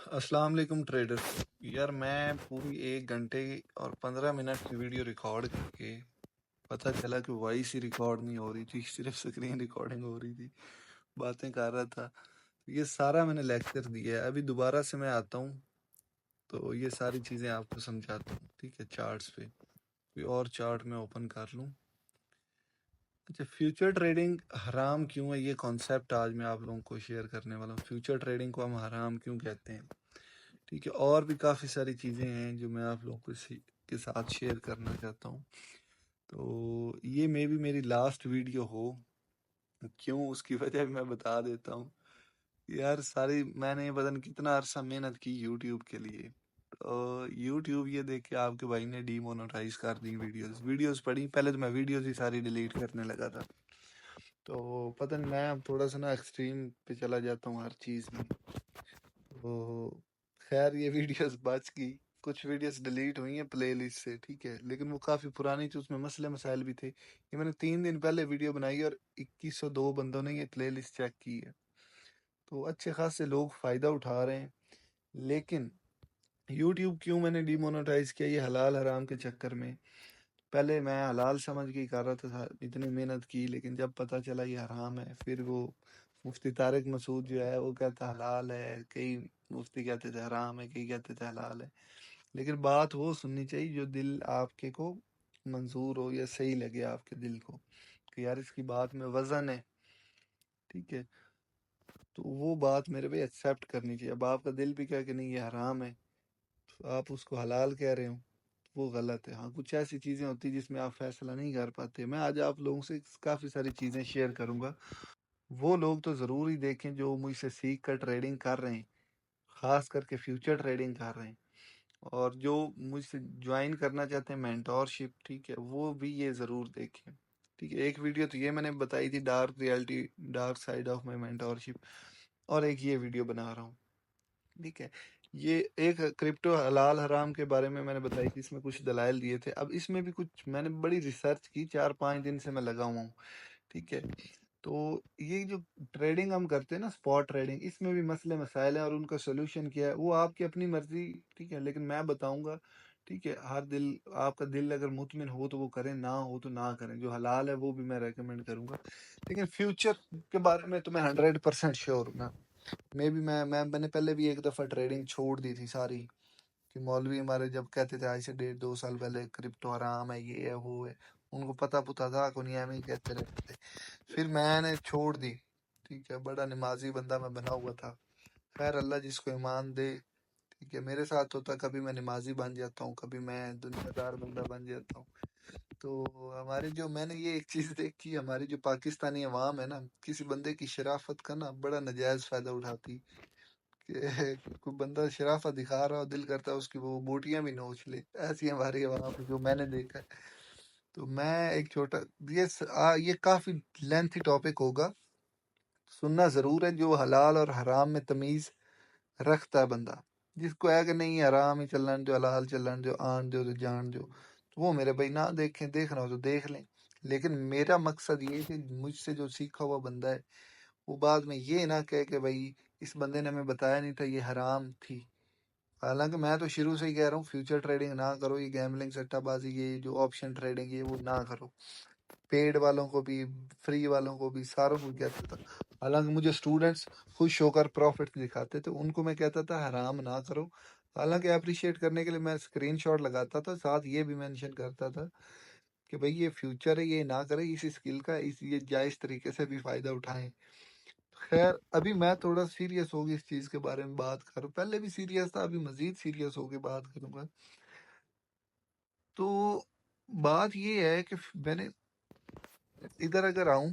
السلام علیکم ٹریڈر یار، میں پوری 1 گھنٹے اور 15 منٹ کی ویڈیو ریکارڈ کر کے پتہ چلا کہ وائس ہی ریکارڈ نہیں ہو رہی تھی، صرف سکرین ریکارڈنگ ہو رہی تھی، باتیں کر رہا تھا۔ یہ سارا میں نے لیکچر دیا ہے، ابھی دوبارہ سے میں آتا ہوں تو یہ ساری چیزیں آپ کو سمجھاتا ہوں، ٹھیک ہے؟ چارٹس پہ کوئی اور چارٹ میں اوپن کر لوں۔ اچھا، فیوچر ٹریڈنگ حرام کیوں ہے، یہ کانسیپٹ آج میں آپ لوگوں کو شیئر کرنے والا ہوں۔ فیوچر ٹریڈنگ کو ہم حرام کیوں کہتے ہیں، ٹھیک ہے؟ اور بھی کافی ساری چیزیں ہیں جو میں آپ لوگوں کے ساتھ شیئر کرنا چاہتا ہوں۔ تو یہ بھی میری لاسٹ ویڈیو ہو، کیوں اس کی وجہ بھی میں بتا دیتا ہوں۔ یار میں نے پتہ نہیں کتنا عرصہ محنت کی یوٹیوب کے لیے، یوٹیوب یہ دیکھ کے آپ کے بھائی نے ڈی مونوٹائز کر دی ویڈیوز پڑھی۔ پہلے تو میں ویڈیوز ہی ساری ڈیلیٹ کرنے لگا تھا، تو پتہ نہیں میں اب تھوڑا سا نا ایکسٹریم پہ چلا جاتا ہوں ہر چیز میں۔ تو خیر یہ ویڈیوز بچ گئی، کچھ ویڈیوز ڈیلیٹ ہوئی ہیں پلے لسٹ سے، ٹھیک ہے، لیکن وہ کافی پرانی تھی، اس میں مسئلے مسائل بھی تھے۔ یہ میں نے 3 دن پہلے ویڈیو بنائی اور 2102 بندوں نے یہ پلے لسٹ چیک کی ہے، تو اچھے خاصے لوگ فائدہ اٹھا رہے ہیں۔ لیکن یوٹیوب کیوں میں نے ڈی مونوٹائز کیا، یہ حلال حرام کے چکر میں۔ پہلے میں حلال سمجھ کے ہی کر رہا تھا، اتنی محنت کی، لیکن جب پتہ چلا یہ حرام ہے، پھر وہ مفتی طارق مسعود جو ہے وہ کہتا حلال ہے، کئی مفتی کہتے تھے حرام ہے، کئی کہتے تھے حلال ہے۔ لیکن بات وہ سننی چاہیے جو دل آپ کے کو منظور ہو یا صحیح لگے آپ کے دل کو، کہ یار اس کی بات میں وزن ہے، ٹھیک ہے، تو وہ بات میرے بھائی ایکسیپٹ کرنی چاہیے۔ اب آپ کا دل بھی کہے کہ نہیں یہ حرام ہے، تو آپ اس کو حلال کہہ رہے ہو، وہ غلط ہے۔ ہاں کچھ ایسی چیزیں ہوتی جس میں آپ فیصلہ نہیں کر پاتے۔ میں آج آپ لوگوں سے کافی ساری چیزیں شیئر کروں گا، وہ لوگ تو ضرور ہی دیکھیں جو مجھ سے سیکھ کر ٹریڈنگ کر رہے ہیں، خاص کر کے فیوچر ٹریڈنگ کر رہے ہیں، اور جو مجھ سے جوائن کرنا چاہتے ہیں مینٹورشپ، ٹھیک ہے، وہ بھی یہ ضرور دیکھیں، ٹھیک ہے۔ ایک ویڈیو تو یہ میں نے بتائی تھی dark reality, dark side of my mentorship, اور ایک یہ ویڈیو بنا رہا ہوں، ٹھیک ہے۔ یہ ایک کرپٹو حلال حرام کے بارے میں نے بتائی تھی، اس میں کچھ دلائل دیے تھے۔ اب اس میں بھی کچھ میں نے بڑی ریسرچ کی، 4-5 دن سے میں لگا ہوا ہوں، ٹھیک ہے۔ تو یہ جو ٹریڈنگ ہم کرتے ہیں نا، سپاٹ ٹریڈنگ، اس میں بھی مسئلے مسائل ہیں اور ان کا سولوشن کیا ہے وہ آپ کی اپنی مرضی، ٹھیک ہے، لیکن میں بتاؤں گا، ٹھیک ہے۔ آپ کا دل اگر مطمئن ہو تو وہ کریں، نہ ہو تو نہ کریں۔ جو حلال ہے وہ بھی میں ریکمینڈ کروں گا، لیکن فیوچر کے بارے میں تو میں 100% شیور ہوں نا۔ میں نے پہلے بھی ایک دفعہ ٹریڈنگ چھوڑ دی تھی ساری، کہ مولوی ہمارے جب کہتے تھے آج سے 1.5-2 سال پہلے کرپٹو حرام ہے، یہ ہے وہ ہے، ان کو پتہ تھا دنیا میں ہی کہتے رہتے تھے۔ پھر میں نے چھوڑ دی، ٹھیک ہے، بڑا نمازی بندہ میں بنا ہوا تھا، خیر اللہ جس کو ایمان دے، ٹھیک ہے۔ میرے ساتھ ہوتا کبھی میں نمازی بن جاتا ہوں، کبھی میں دنیا دار بندہ بن جاتا ہوں۔ تو میں نے یہ ایک چیز دیکھی، ہماری جو پاکستانی عوام ہے نا، کسی بندے کی شرافت کا نا بڑا ناجائز فائدہ اٹھاتی، کہ کوئی بندہ شرافت دکھا رہا ہو، دل کرتا ہے اس کی وہ بوٹیاں بھی نوچ لے، ایسی ہماری عوام جو میں نے دیکھا ہے۔ تو میں ایک چھوٹا یہ کافی لینتھی ٹاپک ہوگا، سننا ضرور ہے۔ جو حلال اور حرام میں تمیز رکھتا ہے بندہ، جس کو ہے کہ نہیں حرام ہی چلن جو، حلال چلن جو، آن جو جان جو، تو وہ میرے بھائی نہ دیکھیں، دیکھنا ہو تو دیکھ لیں۔ لیکن میرا مقصد یہ ہے کہ مجھ سے جو سیکھا ہوا بندہ ہے وہ بعد میں یہ نہ کہے کہ بھائی اس بندے نے ہمیں بتایا نہیں تھا یہ حرام تھی۔ حالانکہ میں تو شروع سے ہی کہہ رہا ہوں فیوچر ٹریڈنگ نہ کرو، یہ گیملنگ سٹہ بازی، یہ جو آپشن ٹریڈنگ یہ وہ نہ کرو۔ پیڈ والوں کو بھی، فری والوں کو بھی، ساروں کو کہتا تھا۔ حالانکہ مجھے اسٹوڈنٹس خوش ہو کر پروفٹ دکھاتے تھے، ان کو میں کہتا تھا حرام نہ کرو۔ حالانکہ اپریشیٹ کرنے کے لیے میں اسکرین شاٹ لگاتا تھا، ساتھ یہ بھی مینشن کرتا تھا کہ بھئی یہ فیوچر ہے، یہ نہ کریں، اسی اسکل کا یہ جائز طریقے سے بھی فائدہ اٹھائیں۔ خیر ابھی میں تھوڑا سیریس ہوگی اس چیز کے بارے میں بات کروں، پہلے بھی سیریس تھا، ابھی مزید سیریس ہو کے بات کروں گا۔ تو بات یہ ہے کہ میں نے ادھر اگر آؤں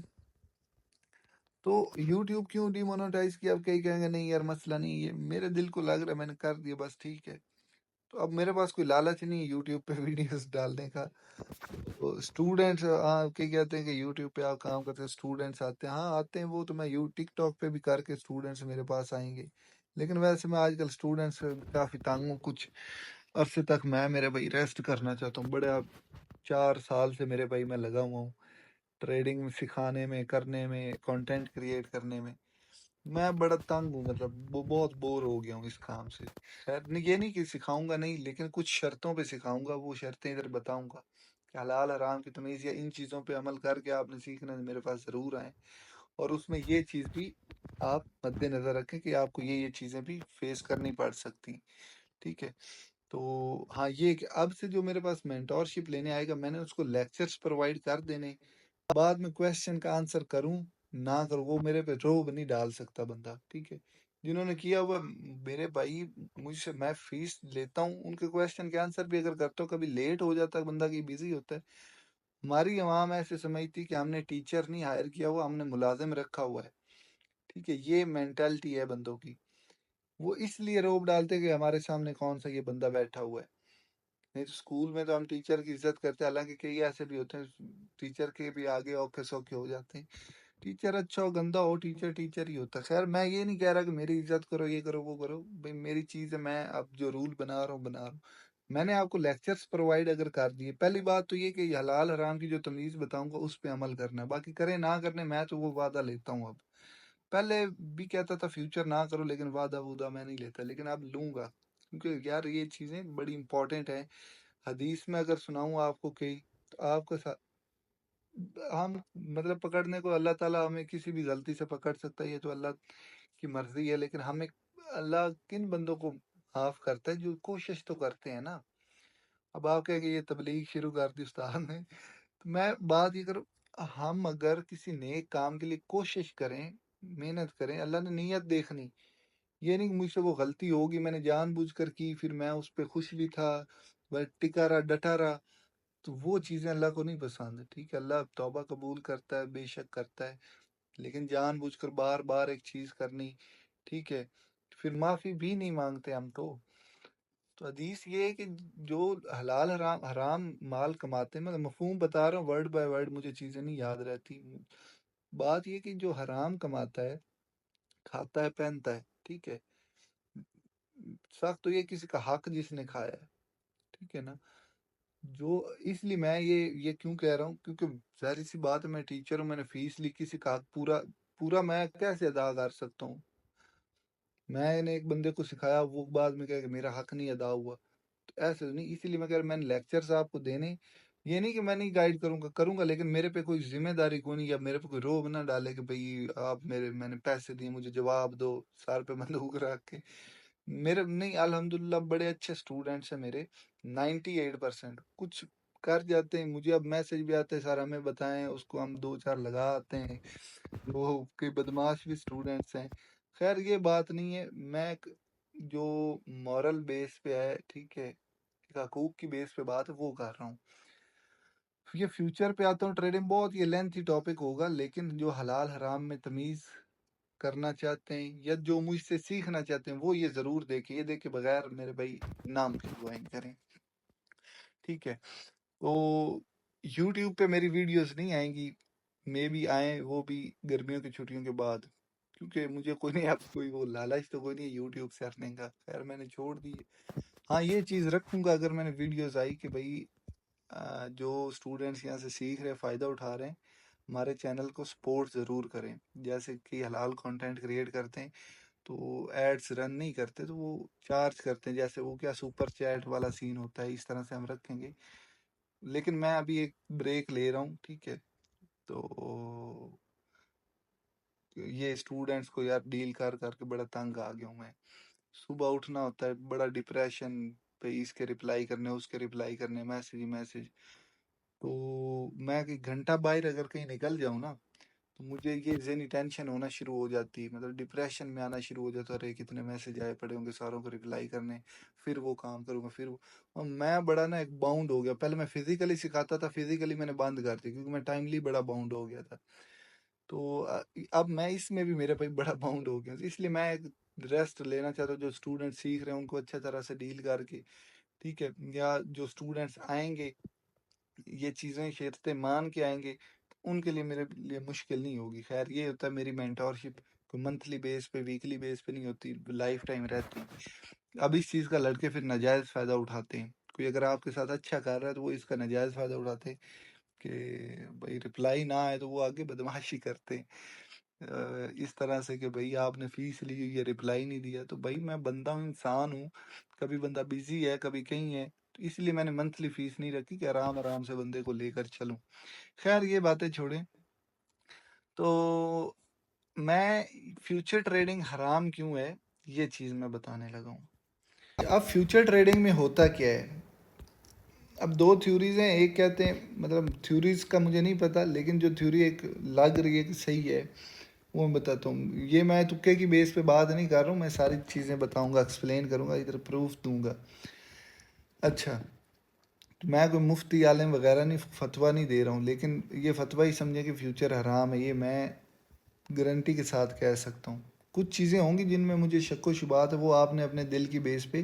تو یوٹیوب کیوں ڈی مونوٹائز کیا؟ اب کئی کہیں گے نہیں یار مسئلہ نہیں، یہ میرے دل کو لگ رہا ہے میں نے کر دیا بس، ٹھیک ہے۔ تو اب میرے پاس کوئی لالچ نہیں ہے یوٹیوب پہ ویڈیوز ڈالنے کا۔ اسٹوڈینٹس کہتے ہیں کہ یوٹیوب پہ آپ کام کرتے ہیں، اسٹوڈینٹس آتے ہیں، ہاں آتے ہیں، وہ تو میں ٹک ٹاک پہ بھی کر کے اسٹوڈینٹس میرے پاس آئیں گے، لیکن ویسے میں آج کل اسٹوڈینٹس کافی تنگ ہوں۔ کچھ عرصے تک میں میرے بھائی ریسٹ کرنا چاہتا ہوں، بڑے 4 سال سے میرے بھائی میں لگا ہوا ہوں ٹریڈنگ میں، سکھانے میں، کرنے میں، کنٹینٹ کریٹ کرنے میں۔ میں بڑا تنگ ہوں، مطلب وہ بہت بور ہو گیا ہوں اس کام سے. خیر یہ نہیں کہ سکھاؤں گا نہیں، لیکن کچھ شرطوں پہ سکھاؤں گا، وہ شرطیں ادھر بتاؤں گا کہ حلال حرام کی تمیز یا ان چیزوں پہ عمل کر کے آپ نے سیکھنا ہے میرے پاس ضرور آئیں. اور اس میں یہ چیز بھی آپ مد نظر رکھیں کہ آپ کو یہ چیزیں بھی فیس کرنی پڑ سکتی ہیں. ٹھیک ہے. تو ہاں یہ کہ اب سے جو میرے پاس مینٹورشپ لینے آئے گا، میں نے اس کو لیکچرز پرووائڈ کر دینے، بعد میں کویسچن کا آنسر کروں نہ کروں، وہ میرے پہ روب نہیں ڈال سکتا بندہ. ٹھیک ہے. جنہوں نے کیا ہوا میرے بھائی، مجھ سے میں فیس لیتا ہوں، ان کے کویسچن کے آنسر بھی اگر کرتا ہوں، کبھی لیٹ ہو جاتا ہے بندہ کی بزی ہوتا ہے. ہماری عوام ایسے سمجھتی کہ ہم نے ٹیچر نہیں ہائر کیا ہوا، ہم نے ملازم رکھا ہوا ہے. ٹھیک ہے. یہ مینٹالٹی ہے بندوں کی. وہ اس لیے روب ڈالتے کہ ہمارے سامنے کون سا یہ بندہ بیٹھا ہوا ہے. نہیں تو اسکول میں تو ہم ٹیچر کی عزت کرتے ہیں، حالانکہ کئی ایسے بھی ہوتے ہیں ٹیچر کے بھی آگے اوکھے سوکھے ہو جاتے ہیں. ٹیچر اچھا ہو گندا ہو، ٹیچر ٹیچر ہی ہوتا ہے. خیر میں یہ نہیں کہہ رہا کہ میری عزت کرو، یہ کرو وہ کرو، بھائی میری چیز ہے، میں اب جو رول بنا رہا ہوں بنا رہا ہوں. میں نے آپ کو لیکچرز پرووائڈ اگر کر دیے، پہلی بات تو یہ کہ حلال حرام کی جو تمیز بتاؤں گا اس پہ عمل کرنا ہے، باقی کریں نہ کرنے میں تو وہ وعدہ لیتا ہوں. اب پہلے بھی کہتا تھا فیوچر نہ کرو، لیکن وعدہ وعدہ میں نہیں لیتا، لیکن اب لوں گا، کیونکہ یار یہ چیزیں بڑی امپورٹنٹ ہیں. حدیث میں اگر سناؤں آپ کو کہ آپ کو ہم مطلب پکڑنے کو اللہ تعالیٰ ہمیں کسی بھی غلطی سے پکڑ سکتا ہے، یہ تو اللہ کی مرضی ہے، لیکن ہمیں اللہ کن بندوں کو معاف کرتا ہے جو کوشش تو کرتے ہیں نا. اب آپ کہیں کہ یہ تبلیغ شروع کر دی استاد نے، تو میں بات یہ کروں، ہم اگر کسی نیک کام کے لیے کوشش کریں، محنت کریں، اللہ نے نیت دیکھنی. یہ نہیں کہ مجھ سے وہ غلطی ہوگی، میں نے جان بوجھ کر کی، پھر میں اس پہ خوش بھی تھا، وہ ٹکا رہا ڈٹا رہا، تو وہ چیزیں اللہ کو نہیں پسند. ٹھیک ہے. اللہ توبہ قبول کرتا ہے، بے شک کرتا ہے، لیکن جان بوجھ کر بار بار ایک چیز کرنی، ٹھیک ہے، پھر معافی بھی نہیں مانگتے ہم تو حدیث یہ ہے کہ جو حلال حرام حرام مال کماتے ہیں، میں مفہوم بتا رہا ہوں، ورڈ بائی ورڈ مجھے چیزیں نہیں یاد رہتی. بات یہ کہ جو حرام کماتا ہے، کھاتا ہے، پہنتا ہے، ٹھیک ہے، سخت تو یہ کسی کا حق جس نے کھایا ہے. ٹھیک ہے نا. جو اس لیے میں یہ کیوں کہہ رہا ہوں، کیونکہ ظاہر سی بات ہے، میں ٹیچر ہوں، میں نے فیس لی، کسی کا حق پورا پورا میں کیسے ادا کر سکتا ہوں. میں نے ایک بندے کو سکھایا، وہ بعد میں کہا کہ میرا حق نہیں ادا ہوا، تو ایسے نہیں. اسی لیے میں کہہ رہا میں نے لیکچرز آپ کو دینے، یہ نہیں کہ میں نہیں گائیڈ کروں گا، لیکن میرے پہ کوئی ذمہ داری کوئی نہیں، یا میرے پہ کوئی روب نہ ڈالے کہ بھئی آپ میں نے پیسے دیے، مجھے جواب دو، سر پہ بندوق رکھ کے. میرے نہیں، الحمدللہ بڑے اچھے اسٹوڈنٹس ہیں میرے، 98%. کچھ کر جاتے ہیں، مجھے اب میسج بھی آتے ہیں سر ہمیں بتائیں، اس کو ہم دو چار لگا آتے ہیں. وہ کوئی بدماش بھی اسٹوڈنٹس ہیں. خیر یہ بات نہیں ہے، میں جو مورل بیس پہ ہے، ٹھیک ہے، حقوق کی بیس پہ بات ہے وہ کر رہا ہوں. یہ فیوچر پہ آتا ہوں، ٹریڈنگ بہت یہ لینتھی ٹاپک ہوگا، لیکن جو حلال حرام میں تمیز کرنا چاہتے ہیں یا جو مجھ سے سیکھنا چاہتے ہیں، وہ یہ ضرور دیکھیں، یہ دیکھ کے بغیر میرے بھائی نام کی دعائیں کریں. ٹھیک ہے. تو یوٹیوب پہ میری ویڈیوز نہیں آئیں گی، مے بھی آئیں، وہ بھی گرمیوں کی چھٹیوں کے بعد، کیونکہ مجھے کوئی نہیں، اب کوئی وہ لالچ تو کوئی نہیں یوٹیوب سے ارننگ کا. خیر میں نے چھوڑ دی. ہاں یہ چیز رکھوں گا، اگر میں نے ویڈیوز آئی کہ بھائی جو اسٹوڈنٹس یہاں سے سیکھ رہے فائدہ اٹھا رہے ہیں، ہمارے چینل کو سپورٹ ضرور کریں. جیسے کہ حلال کنٹینٹ کریٹ کرتے ہیں تو ایڈس رن نہیں کرتے، تو وہ چارج کرتے ہیں، جیسے وہ کیا سپر چیٹ والا سین ہوتا ہے، اس طرح سے ہم رکھیں گے. لیکن میں ابھی ایک بریک لے رہا ہوں. ٹھیک ہے. تو یہ اسٹوڈنٹس کو یار ڈیل کر کر کے بڑا تنگ آ گیا ہوں میں. صبح اٹھنا ہوتا ہے، بڑا ڈپریشن پہ، اس کے رپلائی کرنے، اس کے رپلائی کرنے، میسج. تو میں کہ گھنٹہ باہر اگر کہیں نکل جاؤں نا، تو مجھے یہ ذہنی ٹینشن ہونا شروع ہو جاتی ہے، مطلب ڈپریشن میں آنا شروع ہو جاتا ہے. ارے کتنے میسج آئے پڑے ہوں گے، ساروں کو رپلائی کرنے، پھر وہ کام کروں گا، پھر اور میں بڑا نا ایک باؤنڈ ہو گیا. پہلے میں فزیکلی سکھاتا تھا، فزیکلی میں نے بند کر دی کیونکہ میں ٹائملی بڑا باؤنڈ ہو گیا تھا. تو اب میں اس میں بھی میرے پہ بڑا باؤنڈ ہو گیا، اس لیے میں ریسٹ لینا چاہتا ہوں. جو اسٹوڈنٹ سیکھ رہے ہیں ان کو اچھا طرح سے ڈیل کر کے، ٹھیک ہے، یا جو اسٹوڈنٹس آئیں گے یہ چیزیں شرطیں مان کے آئیں گے، ان کے لیے میرے لیے مشکل نہیں ہوگی. خیر یہ ہوتا ہے میری مینٹورشپ کوئی منتھلی بیس پہ، ویکلی بیس پہ نہیں ہوتی، لائف ٹائم رہتی. اب اس چیز کا لڑکے پھر ناجائز فائدہ اٹھاتے ہیں. کوئی اگر آپ کے ساتھ اچھا کر رہا ہے تو وہ اس کا ناجائز فائدہ اٹھاتے ہیں کہ بھائی رپلائی نہ آئے تو وہ آگے بدماشی کرتے ہیں. اس طرح سے کہ بھائی آپ نے فیس لی ہوئی ہے، رپلائی نہیں دیا. تو بھائی میں بندہ ہوں، انسان ہوں، کبھی بندہ بزی ہے، کبھی کہیں ہے، تو اس لیے میں نے منتھلی فیس نہیں رکھی کہ آرام آرام سے بندے کو لے کر چلوں. خیر یہ باتیں چھوڑیں. تو میں فیوچر ٹریڈنگ حرام کیوں ہے یہ چیز میں بتانے لگا ہوں. اب فیوچر ٹریڈنگ میں ہوتا کیا ہے؟ اب دو تھیوریز ہیں. ایک کہتے ہیں، مطلب تھیوریز کا مجھے نہیں پتا، لیکن جو تھیوری ایک لگ رہی ہے کہ صحیح ہے وہ میں بتاتا ہوں. یہ میں تکے کی بیس پہ بات نہیں کر رہا ہوں، میں ساری چیزیں بتاؤں گا، ایکسپلین کروں گا، ادھر پروف دوں گا. اچھا، میں کوئی مفتی عالم وغیرہ نہیں، فتویٰ نہیں دے رہا ہوں، لیکن یہ فتویٰ ہی سمجھیں کہ فیوچر حرام ہے، یہ میں گارنٹی کے ساتھ کہہ سکتا ہوں. کچھ چیزیں ہوں گی جن میں مجھے شک و شبہات ہے، وہ آپ نے اپنے دل کی بیس پہ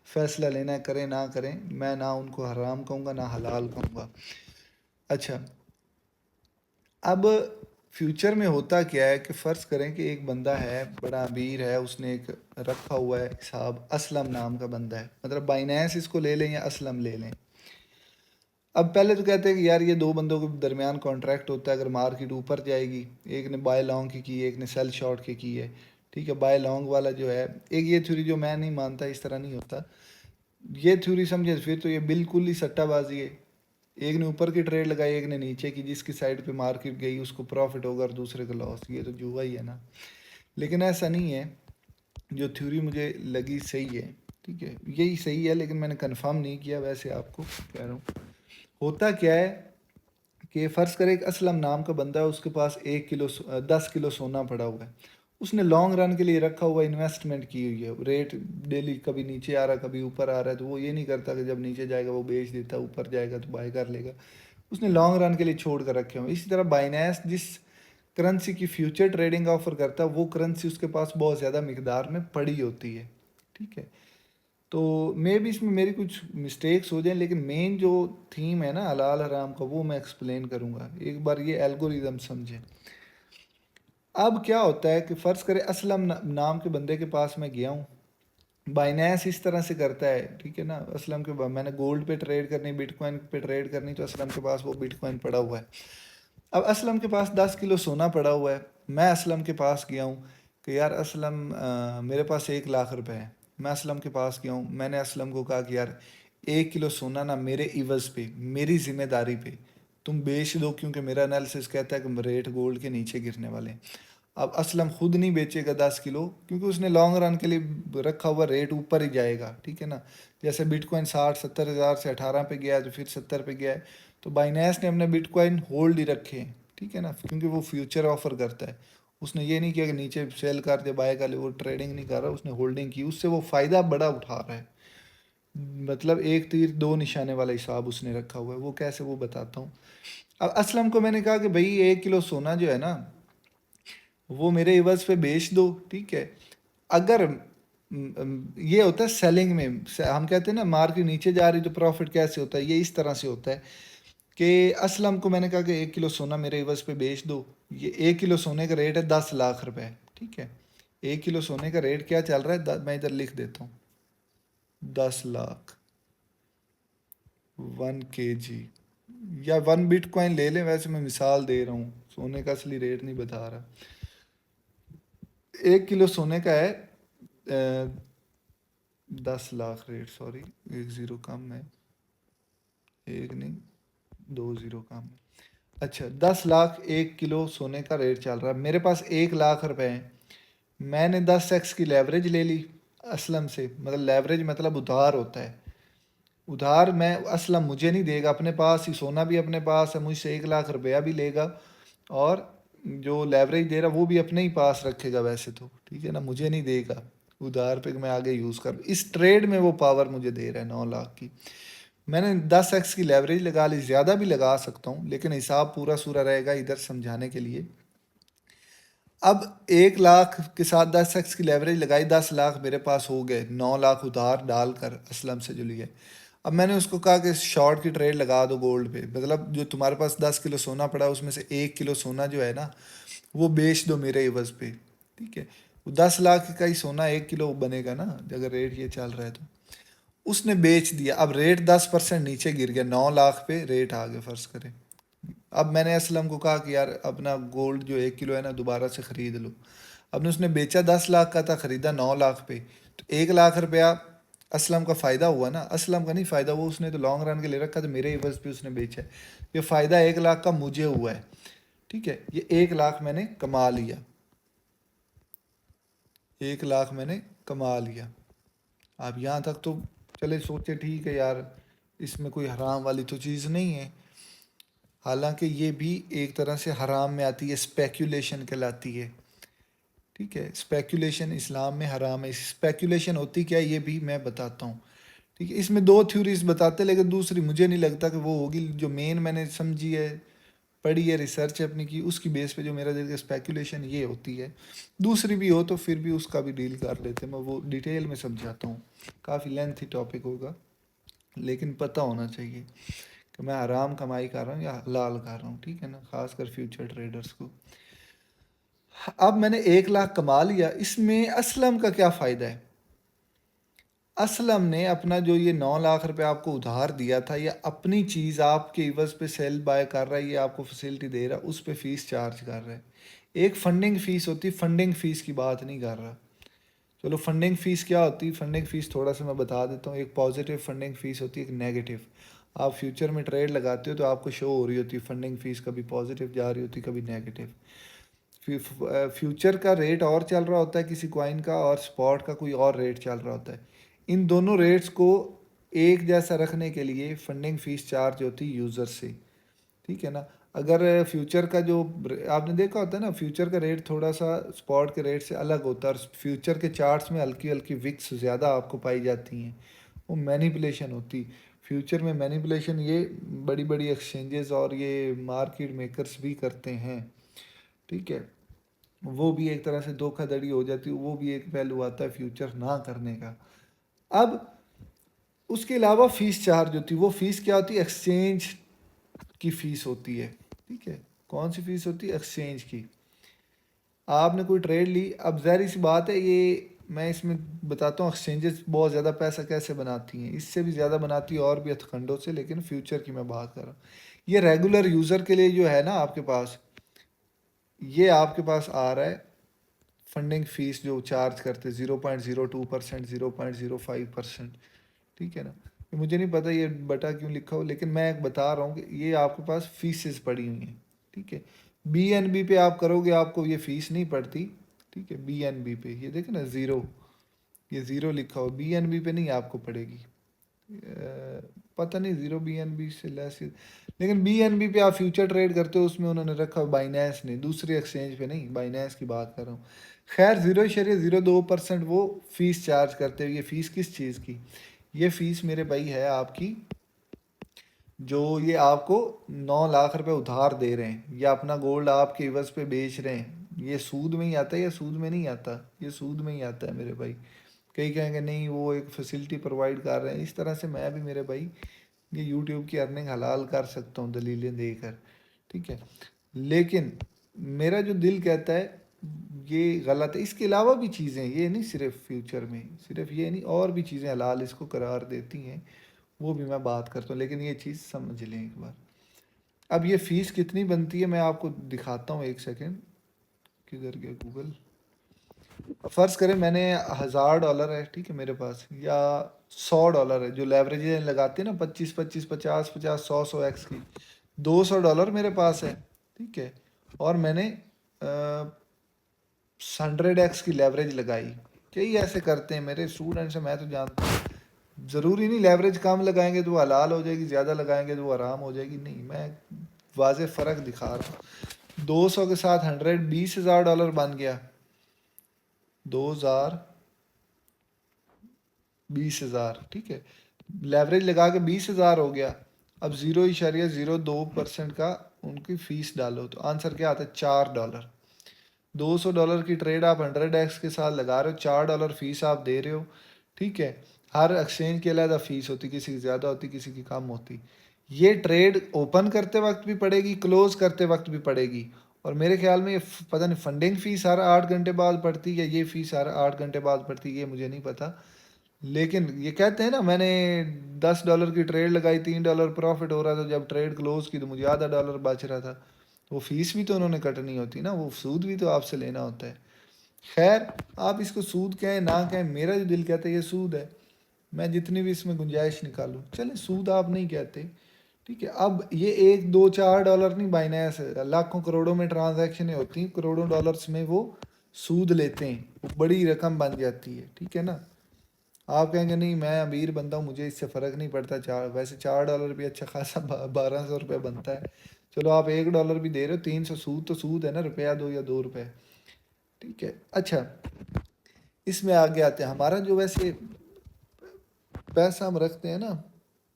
فیصلہ لینا ہے، کریں نہ کریں. میں نہ ان کو حرام کہوں گا نہ حلال کہوں گا. اچھا، اب فیوچر میں ہوتا کیا ہے کہ فرض کریں کہ ایک بندہ ہے، بڑا امیر ہے، اس نے ایک رکھا ہوا ہے حساب، اسلم نام کا بندہ ہے، مطلب بائنینس اس کو لے لیں یا اسلم لے لیں. اب پہلے تو کہتے ہیں کہ یار یہ دو بندوں کے درمیان کانٹریکٹ ہوتا ہے، اگر مارکیٹ اوپر جائے گی، ایک نے بائی لانگ کی ہے، ایک نے سیل شارٹ کی ہے، ٹھیک ہے. بائی لانگ والا جو ہے، ایک یہ تھیوری جو میں نہیں مانتا، اس طرح نہیں ہوتا. یہ تھیوری سمجھے پھر تو یہ بالکل ہی سٹہ بازی ہے. ایک نے اوپر کی ٹریڈ لگائی، ایک نے نیچے کی، جس کی سائڈ پہ مارکیٹ گئی اس کو پروفٹ ہوگا اور دوسرے کا لاس. یہ تو جوا ہی ہے نا. لیکن ایسا نہیں ہے. جو تھیوری مجھے لگی صحیح ہے، ٹھیک ہے، یہی صحیح ہے، لیکن میں نے کنفرم نہیں کیا، ویسے آپ کو کہہ رہا ہوں. ہوتا کیا ہے کہ فرض کرے ایک اسلم نام کا بندہ ہے، اس کے پاس 10 کلو سونا پڑا ہوا ہے. اس نے لانگ رن کے لیے رکھا ہوا، انویسٹمنٹ کی ہوئی ہے. ریٹ ڈیلی کبھی نیچے آ رہا ہے، کبھی اوپر آ رہا ہے، تو وہ یہ نہیں کرتا کہ جب نیچے جائے گا وہ بیچ دیتا، اوپر جائے گا تو بائی کر لے گا. اس نے لانگ رن کے لیے چھوڑ کر رکھے ہوئے. اسی طرح بائنینس جس کرنسی کی فیوچر ٹریڈنگ آفر کرتا ہے، وہ کرنسی اس کے پاس بہت زیادہ مقدار میں پڑی ہوتی ہے، ٹھیک ہے. تو مے بھی اس میں میری کچھ مسٹیکس ہو جائیں، لیکن مین جو تھیم ہے نا حلال حرام کا، وہ میں ایکسپلین کروں گا. ایک بار یہ الگوریدم سمجھیں. اب کیا ہوتا ہے کہ فرض کرے اسلم نام کے بندے کے پاس میں گیا ہوں. بائنینس اس طرح سے کرتا ہے، ٹھیک ہے نا. اسلم کے میں نے گولڈ پہ ٹریڈ کرنی، بٹ کوائن پہ ٹریڈ کرنی، تو اسلم کے پاس وہ بٹ کوائن پڑا ہوا ہے. اب اسلم کے پاس 10 کلو سونا پڑا ہوا ہے. میں اسلم کے پاس گیا ہوں کہ یار اسلم، میرے پاس 1 لاکھ روپے ہیں. میں اسلم کے پاس گیا ہوں، میں نے اسلم کو کہا کہ یار 1 کلو سونا نا میرے عوض پہ، میری ذمہ داری پہ تم بیچ دو، کیونکہ میرا انالیسس کہتا ہے کہ ریٹ گولڈ کے نیچے گرنے والے ہیں. اب اسلم خود نہیں بیچے گا 10 کلو، کیونکہ اس نے لانگ رن کے لیے رکھا ہوا، ریٹ اوپر ہی جائے گا، ٹھیک ہے نا. جیسے بٹ کوائن 60-70 ہزار سے 18 پہ گیا ہے، تو پھر 70 پہ گیا ہے، تو بائنینس نے اپنے بٹ کوائن ہولڈ ہی رکھے ہیں، ٹھیک ہے نا، کیونکہ وہ فیوچر آفر کرتا ہے. اس نے یہ نہیں کیا کہ نیچے سیل کر دے بائی کر لے، وہ ٹریڈنگ نہیں کر رہا، اس نے ہولڈنگ کی، اس سے وہ فائدہ بڑا اٹھا رہا ہے. مطلب ایک تیر دو نشانے والا حساب اس نے رکھا ہوا ہے. وہ کیسے، وہ بتاتا ہوں. اب اسلم کو میں نے کہا کہ بھائی 1 کلو سونا جو ہے نا وہ میرے عوض پہ بیچ دو، ٹھیک ہے. اگر یہ ہوتا ہے سیلنگ میں، ہم کہتے ہیں نا مارکیٹ نیچے جا رہی تو پروفٹ کیسے ہوتا ہے، یہ اس طرح سے ہوتا ہے کہ اسلم کو میں نے کہا کہ 1 کلو سونا میرے عوض پہ بیچ دو. یہ 1 کلو سونے کا ریٹ ہے 10 لاکھ روپے، ٹھیک ہے. 1 کلو سونے کا ریٹ کیا چل رہا ہے، میں ادھر لکھ دیتا ہوں، 10 لاکھ 1 kg یا 1 بٹ کوائن لے لیں، ویسے میں مثال دے رہا ہوں، سونے کا اصلی ریٹ نہیں بتا رہا. 1 کلو سونے کا ہے 10 لاکھ ریٹ، سوری 1 زیرو کم ہے، 1 نہیں 2 زیرو کم ہے. اچھا 10 لاکھ 1 کلو سونے کا ریٹ چل رہا ہے. میرے پاس 1 لاکھ روپے ہیں. میں نے 10x کی لیوریج لے لی اسلم سے. مطلب لیوریج مطلب ادھار ہوتا ہے. ادھار میں اسلم مجھے نہیں دے گا، اپنے پاس ہی سونا بھی اپنے پاس ہے، مجھ سے 1 لاکھ روپیہ بھی لے گا، اور جو لیوریج دے رہا وہ بھی اپنے ہی پاس رکھے گا ویسے تو، ٹھیک ہے نا، مجھے نہیں دے گا ادھار پہ میں آگے یوز کر. اس ٹریڈ میں وہ پاور مجھے دے رہا ہے 9 لاکھ کی. میں نے 10x کی لیوریج لگا لی، زیادہ بھی لگا سکتا ہوں، لیکن حساب پورا سورا رہے گا ادھر سمجھانے کے لیے. اب 1 لاکھ کے ساتھ 10x کی لیوریج لگائی، 10 لاکھ میرے پاس ہو گئے، 9 لاکھ ادھار ڈال کر اسلم سے جو لیے. اب میں نے اس کو کہا کہ شارٹ کی ٹریڈ لگا دو گولڈ پہ، مطلب جو تمہارے پاس 10 کلو سونا پڑا اس میں سے 1 کلو سونا جو ہے نا وہ بیچ دو میرے عوض پہ، ٹھیک ہے. 10 لاکھ کا ہی سونا 1 کلو بنے گا نا اگر ریٹ یہ چل رہا ہے تو. اس نے بیچ دیا. اب ریٹ 10% نیچے گر گیا، 9 لاکھ پہ ریٹ آ گیا فرض کریں. اب میں نے اسلم کو کہا کہ یار اپنا گولڈ جو 1 کلو ہے نا دوبارہ سے خرید لو. اب نے اس نے بیچا 10 لاکھ کا تھا، خریدا 9 لاکھ پہ، تو 1 لاکھ روپیہ اسلم کا فائدہ ہوا نا. اسلم کا نہیں فائدہ، وہ اس نے تو لانگ رن کے لے رکھا تھا، میرے عوض پہ اس نے بیچا ہے. یہ فائدہ 1 لاکھ کا مجھے ہوا ہے. ٹھیک ہے، یہ 1 لاکھ میں نے کما لیا، 1 لاکھ میں نے کما لیا. اب یہاں تک تو چلے سوچے ٹھیک ہے یار، اس میں کوئی حرام والی تو چیز نہیں ہے. حالانکہ یہ بھی ایک طرح سے حرام میں آتی ہے، اسپیکولیشن کہلاتی ہے. ٹھیک ہے، اسپیکولیشن اسلام میں حرام ہے. اسپیکولیشن ہوتی کیا ہے یہ بھی میں بتاتا ہوں. ٹھیک ہے، اس میں 2 تھیوریز بتاتے، لیکن دوسری مجھے نہیں لگتا کہ وہ ہوگی. جو مین میں نے سمجھی ہے، پڑھی ہے، ریسرچ اپنی کی، اس کی بیس پہ جو میرا دل کا اسپیکولیشن یہ ہوتی ہے. دوسری بھی ہو تو پھر بھی اس کا بھی ڈیل کر لیتے، میں وہ ڈیٹیل میں سمجھاتا ہوں. کافی لینتھی ٹاپک ہوگا، لیکن پتہ ہونا چاہیے کہ میں حرام کمائی کر رہا ہوں یا حلال کر رہا ہوں. ٹھیک ہے نا، خاص کر فیوچر ٹریڈرز کو. اب میں نے 1 لاکھ کما لیا، اس میں اسلم کا کیا فائدہ ہے؟ اسلم نے اپنا جو یہ 9 لاکھ روپے آپ کو ادھار دیا تھا، یا اپنی چیز آپ کے عوض پہ سیل بائی کر رہا ہے، یہ آپ کو فیسلٹی دے رہا، اس پہ فیس چارج کر رہا ہے. ایک فنڈنگ فیس ہوتی، فنڈنگ فیس کی بات نہیں کر رہا. چلو فنڈنگ فیس کیا ہوتی؟ فنڈنگ فیس تھوڑا سا میں بتا دیتا ہوں. ایک پازیٹیو فنڈنگ فیس ہوتی ہے، ایک نیگیٹو. آپ فیوچر میں ٹریڈ لگاتے ہو تو آپ کو شو ہو رہی ہوتی ہے فنڈنگ فیس، کبھی پازیٹیو جا رہی ہوتی، کبھی نیگیٹو. فیوچر کا ریٹ اور چل رہا ہوتا ہے کسی کوائن کا، اور سپاٹ کا کوئی اور ریٹ چل رہا ہوتا ہے. ان دونوں ریٹس کو ایک جیسا رکھنے کے لیے فنڈنگ فیس چارج ہوتی ہے یوزر سے. ٹھیک ہے نا. اگر فیوچر کا جو آپ نے دیکھا ہوتا ہے نا، فیوچر کا ریٹ تھوڑا سا سپاٹ کے ریٹ سے الگ ہوتا ہے، اور فیوچر کے چارٹس میں ہلکی ہلکی وکس زیادہ آپ کو پائی جاتی ہیں، وہ مینیپولیشن ہوتی. فیوچر میں مینیپولیشن یہ بڑی بڑی ایکسچینجز اور یہ مارکیٹ میکرز بھی کرتے ہیں. ٹھیک ہے، وہ بھی ایک طرح سے دھوکہ دھڑی ہو جاتی ہے، وہ بھی ایک پہلو آتا ہے فیوچر نہ کرنے کا. اب اس کے علاوہ فیس چارج ہوتی، وہ فیس کیا ہوتی ہے؟ ایکسچینج کی فیس ہوتی ہے. ٹھیک ہے، کون سی فیس ہوتی ہے؟ ایکسچینج کی. آپ نے کوئی ٹریڈ لی، اب ظاہری سی بات ہے، یہ میں اس میں بتاتا ہوں ایکسچینجز بہت زیادہ پیسہ کیسے بناتی ہیں. اس سے بھی زیادہ بناتی ہے اور بھی ہتھکنڈوں سے، لیکن فیوچر کی میں بات کر رہا ہوں. یہ ریگولر یوزر کے لیے جو ہے نا آپ کے پاس، یہ آپ کے پاس آ رہا ہے فنڈنگ فیس جو چارج کرتے 0.02%، 0.05%. ٹھیک ہے نا. مجھے نہیں پتہ یہ بٹا کیوں لکھا ہو، لیکن میں بتا رہا ہوں کہ یہ آپ کے پاس فیسز پڑی ہوئی ہیں. ٹھیک ہے، بی این بی پہ آپ کرو گے آپ کو یہ فیس نہیں پڑتی. ٹھیک ہے، بی این بی پہ یہ دیکھیں نا زیرو، یہ زیرو لکھا ہو، بی این بی پہ نہیں آپ کو پڑے گی. پتہ نہیں زیرو بی این بی سے لیس، لیکن بی این بی پہ آپ فیوچر ٹریڈ کرتے ہو، اس میں انہوں نے رکھا بائنینس نے، دوسری ایکسچینج پہ نہیں، بائنینس کی بات کر رہا ہوں. خیر 0.02% وہ فیس چارج کرتے ہوئے. یہ فیس کس چیز کی؟ یہ فیس میرے بھائی ہے آپ کی، جو یہ آپ کو 9 لاکھ روپے ادھار دے رہے ہیں، یا اپنا گولڈ آپ کے عوض پہ بیچ رہے ہیں. یہ سود میں ہی آتا ہے یا سود میں نہیں آتا؟ یہ سود میں ہی آتا ہے میرے بھائی. کئی کہیں گے نہیں وہ ایک فیسلٹی پرووائڈ کر رہے ہیں. اس طرح سے میں بھی میرے بھائی یہ یوٹیوب کی ارننگ حلال کر سکتا ہوں دلیلیں دے کر. ٹھیک ہے، لیکن میرا جو دل کہتا ہے یہ غلط ہے. اس کے علاوہ بھی چیزیں، یہ نہیں صرف فیوچر میں، صرف یہ نہیں، اور بھی چیزیں حلال اس کو قرار دیتی ہیں، وہ بھی میں بات کرتا ہوں. لیکن یہ چیز سمجھ لیں ایک بار. اب یہ فیس کتنی بنتی ہے میں آپ کو دکھاتا ہوں. ایک سیکنڈ، کدھر گیا گوگل. فرض کریں میں نے $1000 ہے، ٹھیک ہے میرے پاس، یا $100 ہے، جو لیوریج لگاتے ہیں نا 25 25 50 50 100 100 ایکس کی. $200 میرے پاس ہے. ٹھیک ہے، اور میں نے 100x کی لیوریج لگائی. کئی ایسے کرتے ہیں میرے اسٹوڈنٹس ہیں، میں تو جانتا ہوں. ضروری نہیں لیوریج کم لگائیں گے تو وہ حلال ہو جائے گی، زیادہ لگائیں گے تو وہ حرام ہو جائے گی. نہیں، میں واضح فرق دکھا رہا ہوں. 200 کے ساتھ 100 $20,000 بن گیا. 2000 20,000. ٹھیک ہے، لیوریج لگا کے 20,000 ہو گیا. اب 0.02% کا ان کی فیس ڈالو تو آنسر کیا آتا ہے؟ $4. $200 کی ٹریڈ آپ 100x کے ساتھ لگا رہے ہو، $4 فیس آپ دے رہے ہو. ٹھیک ہے، ہر ایکسچینج کے علیحدہ فیس ہوتی، کسی کی زیادہ ہوتی کسی کی کم ہوتی. یہ ٹریڈ اوپن کرتے وقت بھی پڑے گی، کلوز کرتے وقت بھی پڑے گی. اور میرے خیال میں یہ پتہ نہیں فنڈنگ فیس ہر 8 گھنٹے بعد پڑتی یا یہ فیس ہر 8 گھنٹے بعد پڑتی، یہ مجھے نہیں پتہ. لیکن یہ کہتے ہیں نا میں نے $10 کی ٹریڈ لگائی، $3 پروفٹ ہو رہا تھا، جب ٹریڈ کلوز کی تو مجھے $0.5 بچ رہا تھا. وہ فیس بھی تو انہوں نے کٹنی ہوتی نا، وہ سود بھی تو آپ سے لینا ہوتا ہے. خیر آپ اس کو سود کہیں نہ کہیں، میرا جو دل کہتا ہے یہ سود ہے. میں جتنی بھی اس میں گنجائش نکالوں، چلیں سود آپ نہیں کہتے ٹھیک ہے. اب یہ $1 $2 $4 نہیں، بائنانس لاکھوں کروڑوں میں ٹرانزیکشنیں ہوتی ہیں، کروڑوں ڈالرس میں وہ سود لیتے ہیں، وہ بڑی رقم بن جاتی ہے ٹھیک ہے نا. آپ کہیں گے نہیں میں امیر بندہ ہوں، مجھے اس سے فرق نہیں پڑتا. ویسے $4 بھی اچھا خاصا $1200 بنتا ہے. چلو آپ $1 بھی دے رہے ہو، 300 سود تو سود ہے نا، روپیہ دو یا $2 ٹھیک ہے. اچھا اس میں آگے آتے ہیں ہمارا جو ویسے پیسہ ہم رکھتے ہیں نا.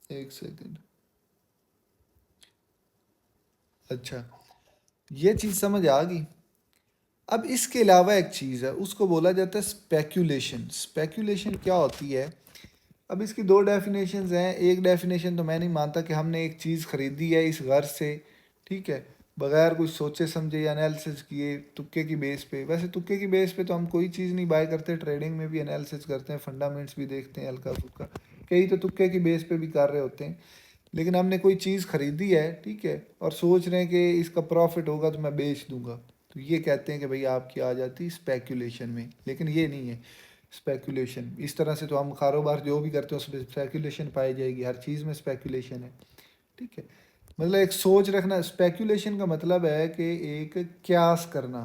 ایک سیکنڈ. اچھا یہ چیز سمجھ آ گئی. اب اس کے علاوہ ایک چیز ہے، اس کو بولا جاتا ہے اسپیکولیشن. اسپیکولیشن کیا ہوتی ہے؟ اب اس کی دو ڈیفینیشنز ہیں. ایک ڈیفینیشن تو میں نہیں مانتا کہ ہم نے ایک چیز خریدی ہے اس غرض سے ٹھیک ہے، بغیر کچھ سوچے سمجھے یا انالیسس کیے، تکے کی بیس پہ. ویسے تکے کی بیس پہ تو ہم کوئی چیز نہیں بائی کرتے، ٹریڈنگ میں بھی انالیسس کرتے ہیں، فنڈامنٹس بھی دیکھتے ہیں ہلکا پھلکا، کئی تو تکے کی بیس پہ بھی کر رہے ہوتے ہیں. لیکن ہم نے کوئی چیز خریدی ہے ٹھیک ہے، اور سوچ رہے ہیں کہ اس کا پروفٹ ہوگا تو میں بیچ دوں گا، تو یہ کہتے ہیں کہ بھئی آپ کی آ جاتی اسپیکولیشن میں. لیکن یہ نہیں ہے اسپیکولیشن. اس طرح سے تو ہم کاروبار جو بھی کرتے ہیں اس میں اسپیکولیشن پائی جائے گی، ہر چیز میں اسپیکولیشن ہے ٹھیک ہے. مطلب ایک سوچ رکھنا. اسپیکولیشن کا مطلب ہے کہ ایک قیاس کرنا،